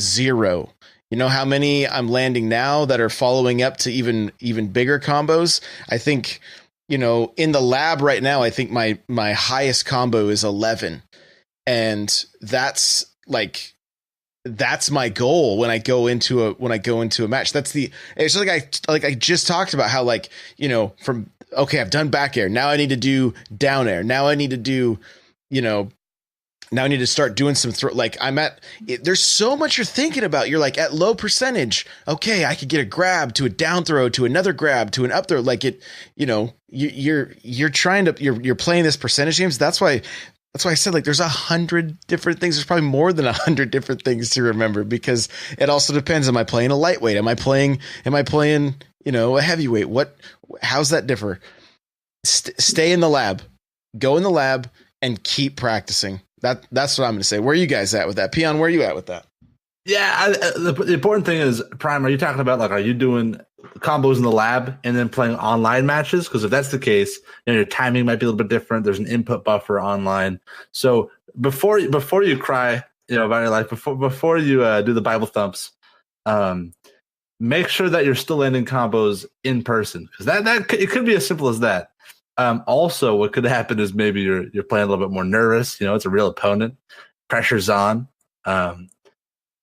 0. You know how many I'm landing now that are following up to even bigger combos? I think, you know, in the lab right now, I think my highest combo is 11. And that's my goal when I go into a match. It's like I just talked about how, like, you know, I've done back air. Now I need to do down air. Now I need to do, you know, now I need to start doing some there's so much you're thinking about. You're like at low percentage. Okay, I could get a grab to a down throw to another grab to an up throw. Like it, you know, you're playing this percentage games. That's why I said, like, there's 100 different things. There's probably more than 100 different things to remember because it also depends. Am I playing a lightweight? Am I playing, you know, a heavyweight? How's that differ? Stay in the lab, go in the lab and keep practicing. That's what I'm going to say. Where are you guys at with that? Peon, where are you at with that? Yeah, the important thing is, Prime, are you talking about, like, are you doing combos in the lab and then playing online matches? Because if that's the case, you know, your timing might be a little bit different. There's an input buffer online. So before you cry, you know, about your life, before you do the Bible thumps, make sure that you're still landing combos in person, because that it could be as simple as that. Also, what could happen is maybe you're playing a little bit more nervous. You know, it's a real opponent. Pressure's on.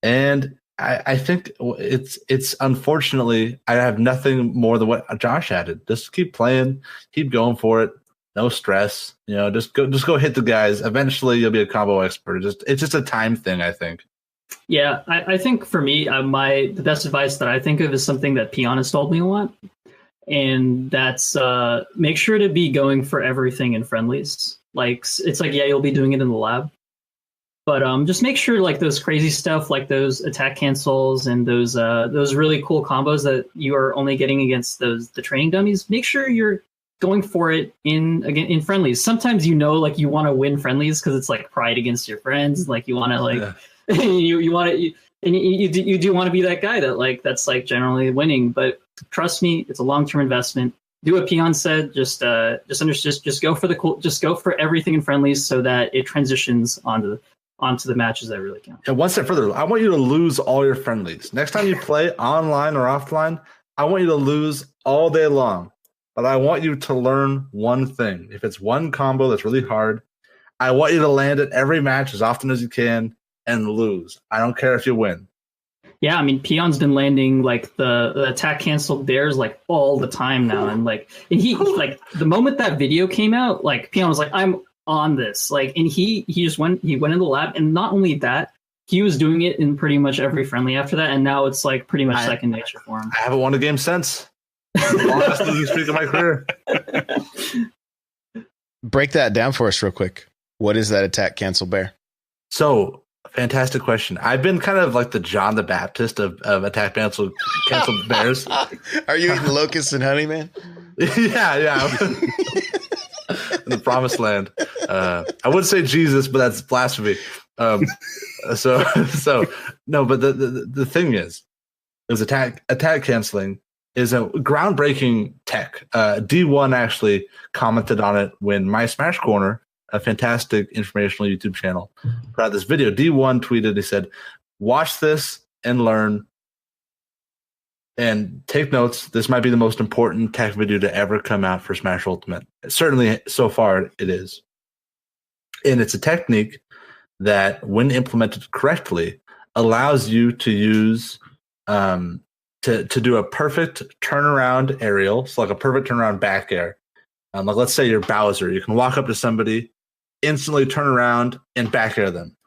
And I think it's unfortunately, I have nothing more than what Josh added. Just keep playing, keep going for it. No stress. You know, just go hit the guys. Eventually, you'll be a combo expert. It's just a time thing, I think. Yeah, I think for me, the best advice that I think of is something that Peon has told me a lot. And that's make sure to be going for everything in friendlies. Like, it's like, yeah, you'll be doing it in the lab, but just make sure, like, those crazy stuff, like those attack cancels and those really cool combos that you are only getting against the training dummies. Make sure you're going for it in friendlies. Sometimes, you know, like, you want to win friendlies because it's like pride against your friends. Like, you want to, like, yeah. you want to. And you do want to be that guy that's like generally winning, but trust me, it's a long-term investment. Do what Peon said. Just go for the cool. Just go for everything in friendlies so that it transitions onto the matches that really count. And one step further, I want you to lose all your friendlies. Next time you play online or offline, I want you to lose all day long. but I want you to learn one thing. If it's one combo that's really hard, I want you to land it every match as often as you can and lose. I don't care if you win. Yeah, I mean, Peon's been landing like the attack canceled dares like all the time now, and he like the moment that video came out, like Peon was like, "I'm on this," like, and he went in the lab, and not only that, he was doing it in pretty much every friendly after that, and now it's like pretty much second nature for him. I haven't won a game since. The longest losing streak of my career. Break that down for us real quick. What is that attack cancel bear? So, fantastic question. I've been kind of like the John the Baptist of attack cancel bears. Are you eating locusts and honey, man? Yeah. In the promised land. I would say Jesus, but that's blasphemy. So no, but the thing is attack canceling is a groundbreaking tech. D1 actually commented on it when My Smash Corner, a fantastic informational YouTube channel, put out this video. D1 tweeted, he said, "Watch this and learn and take notes. This might be the most important tech video to ever come out for Smash Ultimate." Certainly, so far, it is. And it's a technique that, when implemented correctly, allows you to use to do a perfect turnaround aerial, so like a perfect turnaround back air. Like, let's say you're Bowser, you can walk up to somebody, instantly turn around and back air them,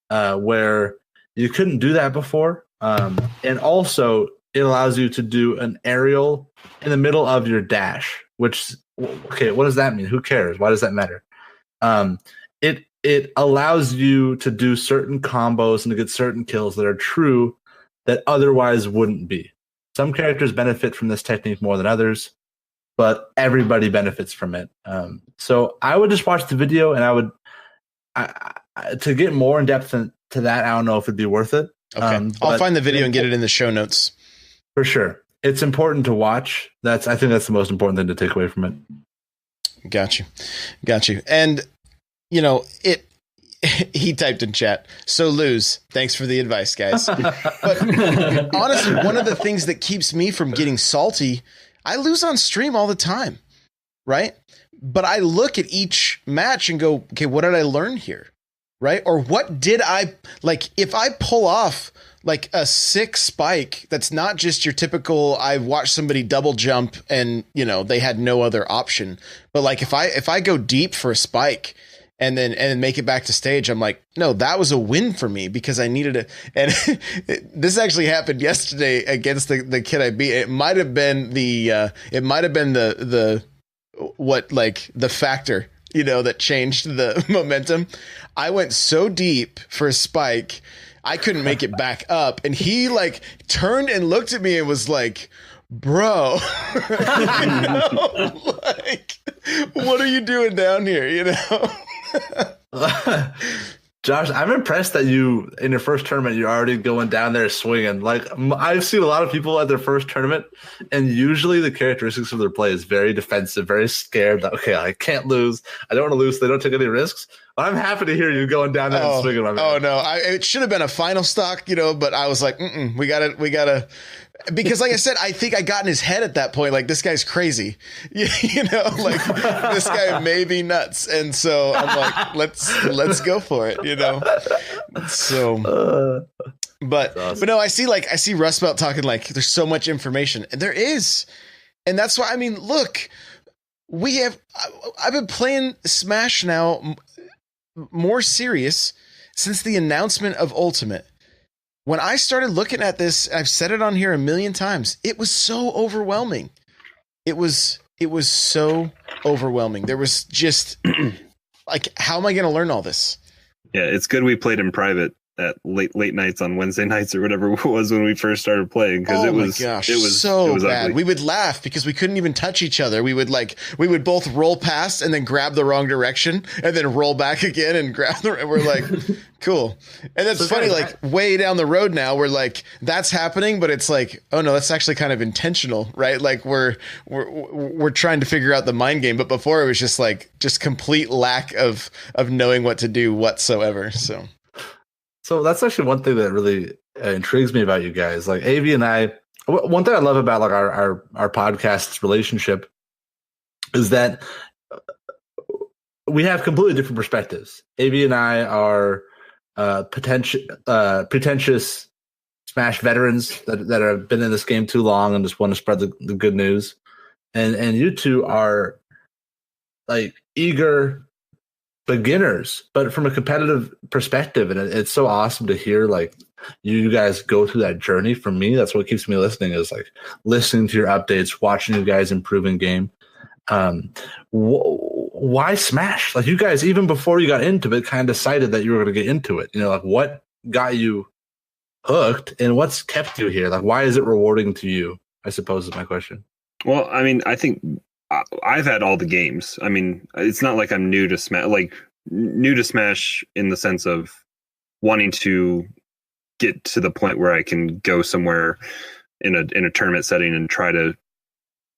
where you couldn't do that before. And also, it allows you to do an aerial in the middle of your dash, which, okay, what does that mean? Who cares? Why does that matter? It allows you to do certain combos and to get certain kills that are true that otherwise wouldn't be. Some characters benefit from this technique more than others, but everybody benefits from it. So I would just watch the video, and to get more in depth to that, I don't know if it'd be worth it. Okay, I'll find the video and get it in the show notes. For sure. It's important to watch. I think that's the most important thing to take away from it. Got you. And, you know, he typed in chat, "So lose. Thanks for the advice, guys." But honestly, one of the things that keeps me from getting salty, I lose on stream all the time, right? But I look at each match and go, okay, what did I learn here? Right? Or what did I, like, if I pull off like a sick spike, that's not just your typical, I watched somebody double jump and, you know, they had no other option. But like, if I go deep for a spike and then make it back to stage, I'm like, no, that was a win for me because I needed it. And this actually happened yesterday against the kid I beat. It might have been the factor, you know, that changed the momentum. I went so deep for a spike, I couldn't make it back up. And he like turned and looked at me and was like, "Bro, you know, like, what are you doing down here?" You know? Josh, I'm impressed that you, in your first tournament, you're already going down there swinging. Like, I've seen a lot of people at their first tournament, and usually the characteristics of their play is very defensive, very scared that, okay, I can't lose. I don't want to lose. So they don't take any risks. But I'm happy to hear you going down there and swinging. My man. Oh, no. It should have been a final stock, you know, but I was like, we gotta. Because like I said, I think I got in his head at that point, like, this guy's crazy, you know, like this guy may be nuts. And so I'm like, let's go for it, you know? So, but no, I see Rustbelt talking like there's so much information, and there is. And that's why, I mean, look, I've been playing Smash now more serious since the announcement of Ultimate. When I started looking at this, I've said it on here a million times, it was so overwhelming. It was so overwhelming. There was just like, how am I going to learn all this? Yeah, it's good we played in private at late nights on Wednesday nights or whatever it was when we first started playing, because it was so bad. Ugly. We would laugh because we couldn't even touch each other. We would both roll past and then grab the wrong direction and then roll back again and grab and we're like, cool. And that's funny, like way down the road now, we're like, that's happening, but it's like, oh no, that's actually kind of intentional, right? Like we're trying to figure out the mind game, but before it was just complete lack of knowing what to do whatsoever. So that's actually one thing that really intrigues me about you guys. Like, AV and I, one thing I love about like our podcast's relationship is that we have completely different perspectives. AV and I are pretentious Smash veterans that have been in this game too long and just want to spread the good news. And you two are like eager beginners, but from a competitive perspective. And it's so awesome to hear like you guys go through that journey. For me, that's what keeps me listening, is like listening to your updates, watching you guys improve in game. Why Smash? Like, you guys, even before you got into it, kind of decided that you were going to get into it. You know, like, what got you hooked and what's kept you here? Like, why is it rewarding to you, I suppose, is my question. Well, I mean, I think I've had all the games. I mean, it's not like I'm new to Smash, in the sense of wanting to get to the point where I can go somewhere in a tournament setting and try to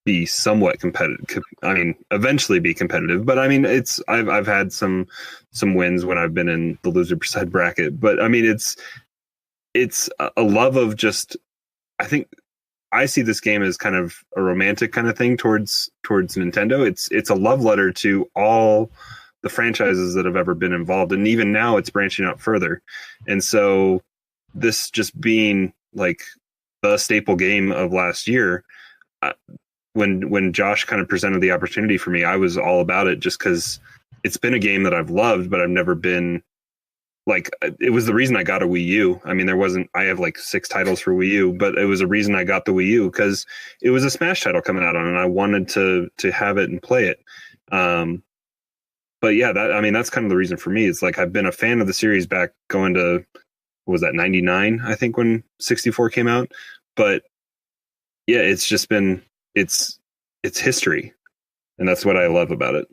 be somewhat competitive. I mean, eventually be competitive, but I mean, I've had some wins when I've been in the loser side bracket, but I mean, it's a love of just, I think I see this game as kind of a romantic kind of thing towards Nintendo. It's a love letter to all the franchises that have ever been involved. And even now it's branching out further. And so this just being like the staple game of last year, when Josh kind of presented the opportunity for me, I was all about it, just because it's been a game that I've loved, but I've never been like, it was the reason I got a Wii U. I mean, I have like 6 titles for Wii U, but it was a reason I got the Wii U because it was a Smash title coming out on it, and I wanted to have it and play it. But yeah, that's kind of the reason for me. It's like, I've been a fan of the series back going to, what was that, 99, I think, when 64 came out. But yeah, it's just been, it's history, and that's what I love about it.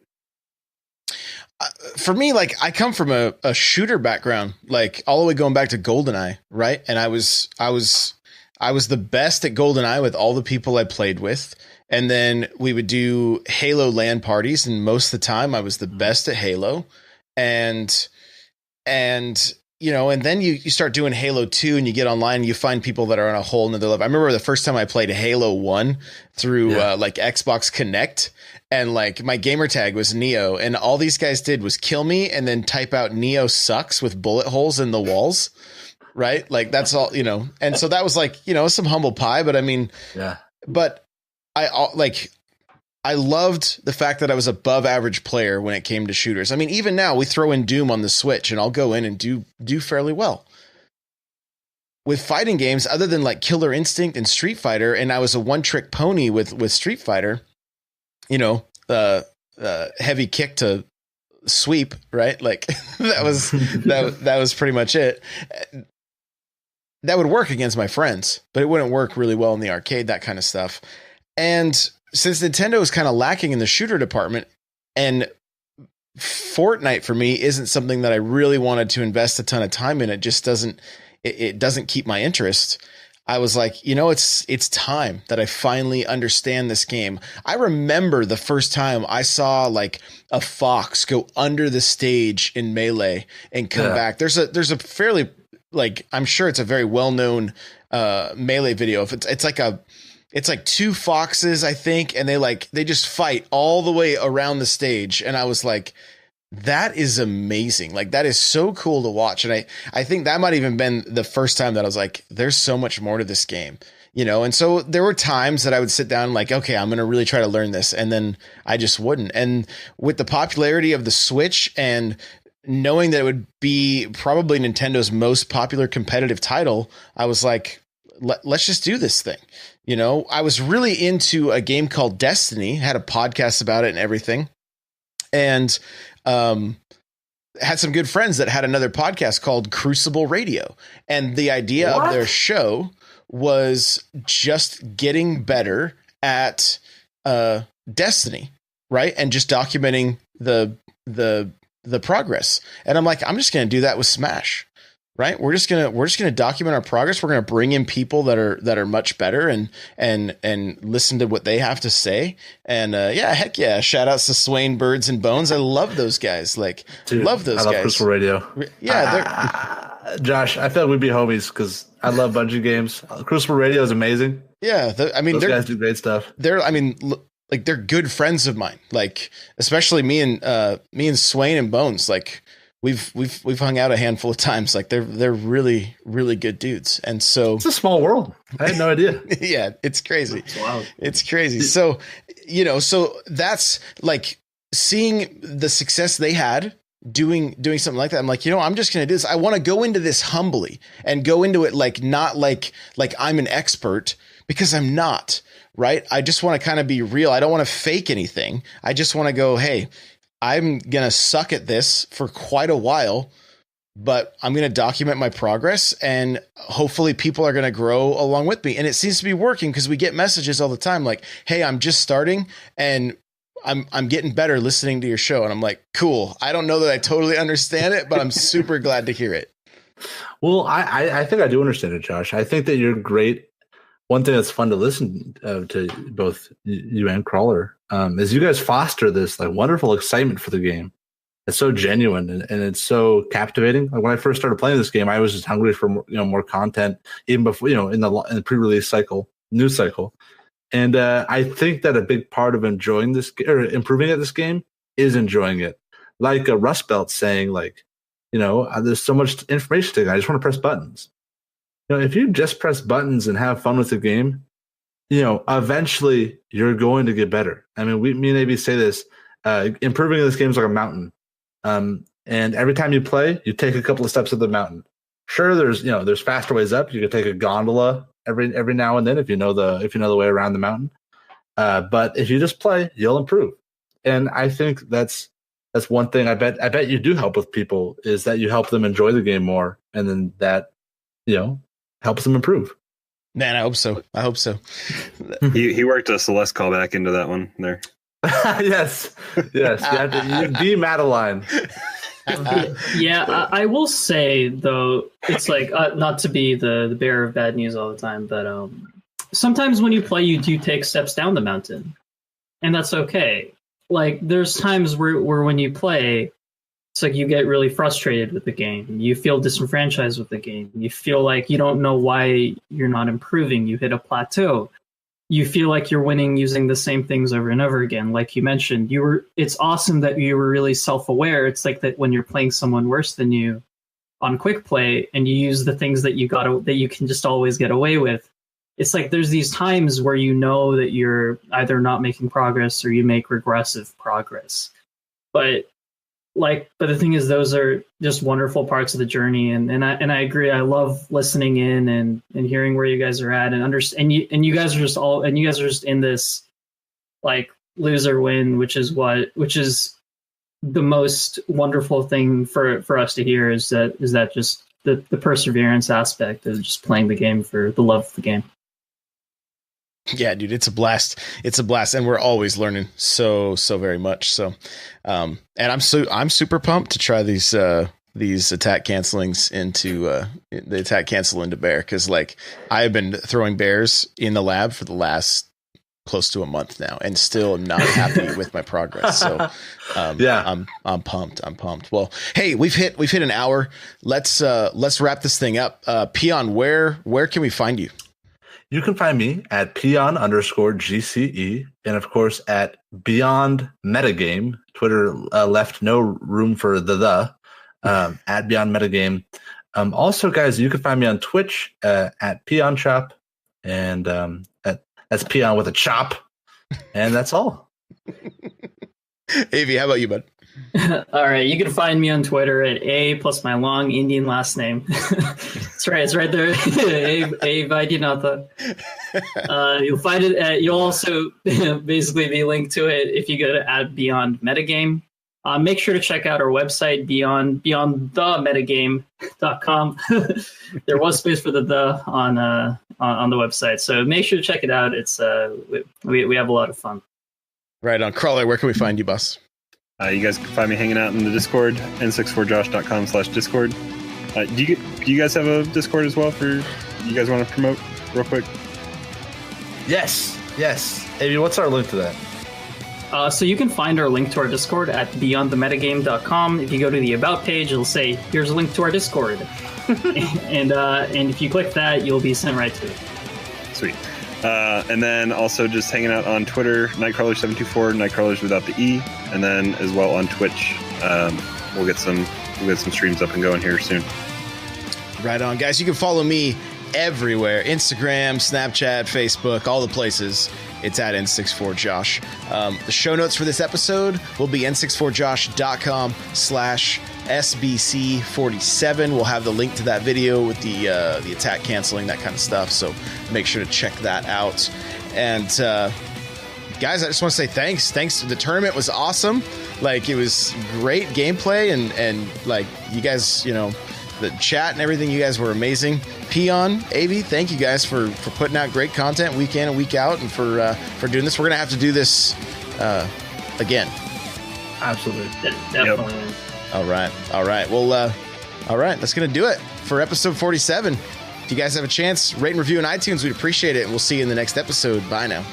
For me, like, I come from a shooter background, like all the way going back to GoldenEye, right? And I was the best at GoldenEye with all the people I played with. And then we would do Halo LAN parties, and most of the time I was the best at Halo. And you know, and then you start doing Halo 2 and you get online and you find people that are on a whole nother level. I remember the first time I played Halo 1 through like Xbox Connect, and like my gamer tag was Neo, and all these guys did was kill me and then type out Neo sucks with bullet holes in the walls. Right. Like, that's all, you know. And so that was like, you know, some humble pie, but I mean, yeah, but I loved the fact that I was above average player when it came to shooters. I mean, even now we throw in Doom on the Switch and I'll go in and do fairly well. With fighting games, other than like Killer Instinct and Street Fighter, and I was a one-trick pony with Street Fighter, you know, heavy kick to sweep, right? Like that was pretty much it. That would work against my friends, but it wouldn't work really well in the arcade, that kind of stuff. And since Nintendo is kind of lacking in the shooter department, and Fortnite for me isn't something that I really wanted to invest a ton of time in, it doesn't keep my interest. I was like, you know, it's time that I finally understand this game. I remember the first time I saw like a fox go under the stage in Melee and come back. There's a fairly, like, I'm sure it's a very well-known Melee video. If it's like 2 foxes, I think, and they just fight all the way around the stage. And I was like, that is amazing. Like, that is so cool to watch. And I think that might even been the first time that I was like, there's so much more to this game, you know? And so there were times that I would sit down like, okay, I'm going to really try to learn this. And then I just wouldn't. And with the popularity of the Switch and knowing that it would be probably Nintendo's most popular competitive title, I was like, let's just do this thing. You know, I was really into a game called Destiny, had a podcast about it and everything. And had some good friends that had another podcast called Crucible Radio. And the idea of their show was just getting better at Destiny, right? And just documenting the progress. And I'm like, I'm just going to do that with Smash. Right. We're just gonna document our progress. We're gonna bring in people that are much better and listen to what they have to say. And heck yeah. Shout outs to Swain, Birds and Bones. I love those guys. Like, dude, love those guys. I love Crystal Radio. Yeah. Josh, I feel like we'd be homies because I love Bungie games. Crucible Radio is amazing. Yeah. Those guys do great stuff. they're good friends of mine. Like, especially me and Swain and Bones. Like, we've hung out a handful of times. Like, they're really, really good dudes. And so it's a small world. I had no idea. Yeah, it's crazy. It's wild. It's crazy. So, so that's like seeing the success they had doing something like that. I'm like, I'm just going to do this. I want to go into this humbly and go into it like not like I'm an expert, because I'm not. Right. I just want to kind of be real. I don't want to fake anything. I just want to go, hey, I'm going to suck at this for quite a while, but I'm going to document my progress, and hopefully people are going to grow along with me. And it seems to be working, because we get messages all the time like, hey, I'm just starting and I'm getting better listening to your show. And I'm like, cool. I don't know that I totally understand it, but I'm super glad to hear it. Well, I think I do understand it, Josh. I think that you're great. One thing that's fun to listen to both you and Crawler is you guys foster this like wonderful excitement for the game. It's so genuine and it's so captivating. Like when I first started playing this game, I was just hungry for more content, even before in the pre-release cycle, news cycle. And I think that a big part of enjoying this or improving at this game is enjoying it. Like a Rust Belt saying, like, there's so much information today. I just want to press buttons. If you just press buttons and have fun with the game, eventually you're going to get better. I mean, me and AB say this, improving this game is like a mountain. And every time you play, you take a couple of steps up the mountain. Sure, there's faster ways up. You can take a gondola every now and then if you know the way around the mountain. But if you just play, you'll improve. And I think that's one thing I bet you do help with people, is that you help them enjoy the game more, and then that helps them improve. Man, I hope so. He worked a Celeste callback into that one there. Yes. You have to be Madeline. Yeah, I will say though, it's like not to be the bearer of bad news all the time, but sometimes when you play, you do take steps down the mountain, and that's okay. Like there's times where when you play, it's like you get really frustrated with the game. You feel disenfranchised with the game. You feel like you don't know why you're not improving. You hit a plateau. You feel like you're winning using the same things over and over again. Like you mentioned, it's awesome that you were really self-aware. It's like that when you're playing someone worse than you on quick play and you use the things that you can just always get away with. It's like there's these times where you know that you're either not making progress or you make regressive progress. But the thing is, those are just wonderful parts of the journey, and I agree. I love listening in and hearing where you guys are at, and you guys are just in this like loser win, which is the most wonderful thing for us to hear is that just the perseverance aspect of just playing the game for the love of the game. Yeah, dude, it's a blast. And we're always learning so very much. So, and I'm super pumped to try these attack cancelings into the attack cancel into bear. 'Cause like I have been throwing bears in the lab for the last close to a month now and still not happy with my progress. So, yeah, I'm pumped. Well, hey, we've hit an hour. Let's wrap this thing up. Peon, where can we find you? You can find me at peon_GCE, and of course at Beyond Metagame. Twitter left no room for the at Beyond Metagame. Also, guys, you can find me on Twitch at Peon Chop, and that's Peon with a chop, and that's all. Avi, how about you, bud? All right, you can find me on Twitter at A plus my long Indian last name. It's right there. A Vaidyanatha. You'll find it you'll also basically be linked to it if you go to @Beyond Metagame. Make sure to check out our website, beyondthemetagame.com. There was space for the on the website, so make sure to check it out. It's we have a lot of fun. Right on. Crawler, where can we find you, boss? You guys can find me hanging out in the Discord, n64josh.com/Discord. Do you guys have a Discord as well you guys want to promote real quick? Yes. Avi, what's our link to that? So you can find our link to our Discord at beyondthemetagame.com. If you go to the About page, it'll say, here's a link to our Discord. and if you click that, you'll be sent right to it. Sweet. And then also just hanging out on Twitter, NightCrawlr724, NightCrawlr's without the E, and then as well on Twitch. We'll get some streams up and going here soon. Right on, guys. You can follow me everywhere: Instagram, Snapchat, Facebook, all the places. It's at N64Josh. The show notes for this episode will be n64josh.com/SBC47. We'll have the link to that video with the attack canceling, that kind of stuff. So make sure to check that out. And guys, I just want to say thanks. Thanks. The tournament was awesome. Like, it was great gameplay, and like, you guys, you know, the chat and everything, you guys were amazing. Peon, Avi, thank you guys for putting out great content week in and week out, and for doing this. We're gonna have to do this again. Absolutely. Definitely. Yep. All right. Well, all right. That's gonna do it for episode 47. If you guys have a chance, rate and review on iTunes. We'd appreciate it, and we'll see you in the next episode. Bye now.